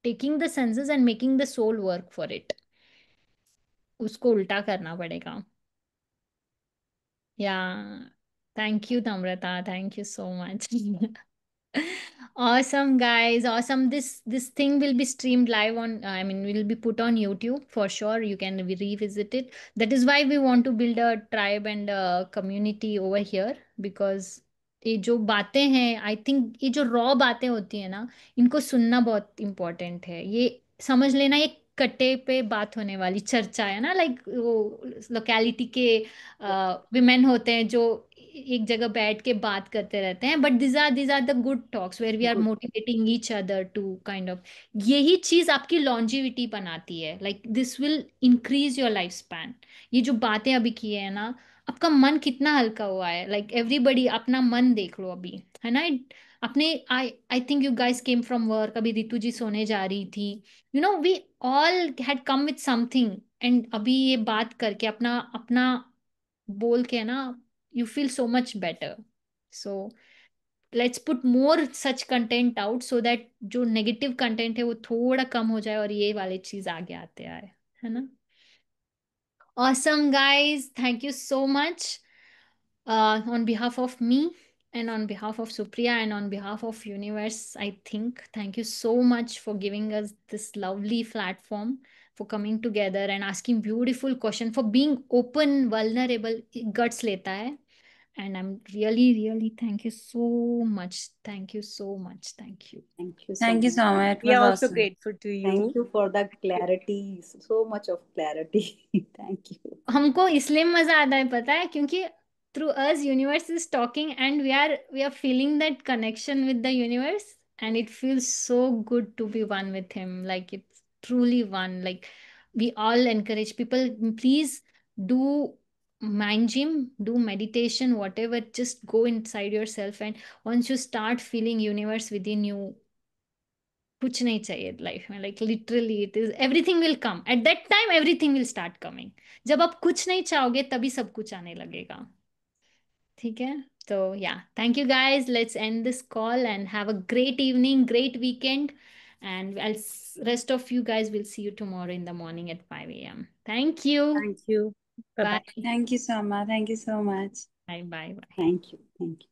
S1: taking the senses and making the soul work for it. उसको उल्टा करना पड़ेगा. Yeah. Thank you, Namrata. Thank you so much. Awesome, guys. Awesome. This thing will be streamed live on, I mean, will be put on YouTube for sure. You can revisit it. That is why we want to build a tribe and a community over here, because ये जो बातें हैं, I think ये जो raw बातें होती है ना, इनको सुनना बहुत इम्पोर्टेंट है. ये समझ लेना, ये कट्टे पे बात होने वाली चर्चा है ना. लाइक वो लोकेलिटी के विमेन होते हैं जो एक जगह बैठ के बात करते रहते हैं, but these are the good talks where we are
S6: Good.
S1: motivating each other to kind of, यही चीज आपकी longevity बनाती है, like this will increase your lifespan। ये जो बातें अभी की है ना, आपका मन कितना हल्का हुआ है, like everybody अपना मन देख लो अभी, है ना। अपने I think you guys came from work, अभी रितु जी सोने जा रही थी, you know we all had come with something, and अभी ये बात करके अपना अपना बोल के ना, you feel so much better। So let's put more such content out so that जो negative content है वो थोड़ा कम हो जाए और ये वाली चीज आगे आते आए, है ना। Awesome guys, thank you so much, on behalf of me and on behalf of Supriya and on behalf of Universe, I think thank you so much for giving us this lovely platform, for coming together and asking beautiful question, for being open, vulnerable, guts लेता है। And I'm really, really thank you so much. Thank you so much. Thank you.
S6: Thank you so
S5: Thank you,
S6: much.
S5: Soumya. It
S4: We
S5: was
S4: are also
S5: awesome.
S4: grateful to you.
S6: Thank you for the clarity, so much of clarity. Thank you.
S1: हमको इसलिए मजा आता है पता है, क्योंकि through us universe is talking and we are feeling that connection with the universe, and it feels so good to be one with him, like it's truly one, like we all encourage people, please do mind gym, do meditation, whatever, just go inside yourself, and once you start feeling universe within you, कुछ नहीं चाहिए life में, like literally it is everything will come at that time, everything will start coming. जब आप कुछ नहीं चाहोगे तभी सब कुछ आने लगेगा, ठीक है। तो या thank you guys, let's end this call and have a great evening, great weekend, and rest of you guys will see you tomorrow in the morning at 5 a.m. Thank you.
S4: Thank you. Bye bye.
S1: Bye.
S5: Thank you, Soumya. Thank you so much.
S1: Bye. Bye. Bye.
S6: Thank you. Thank you.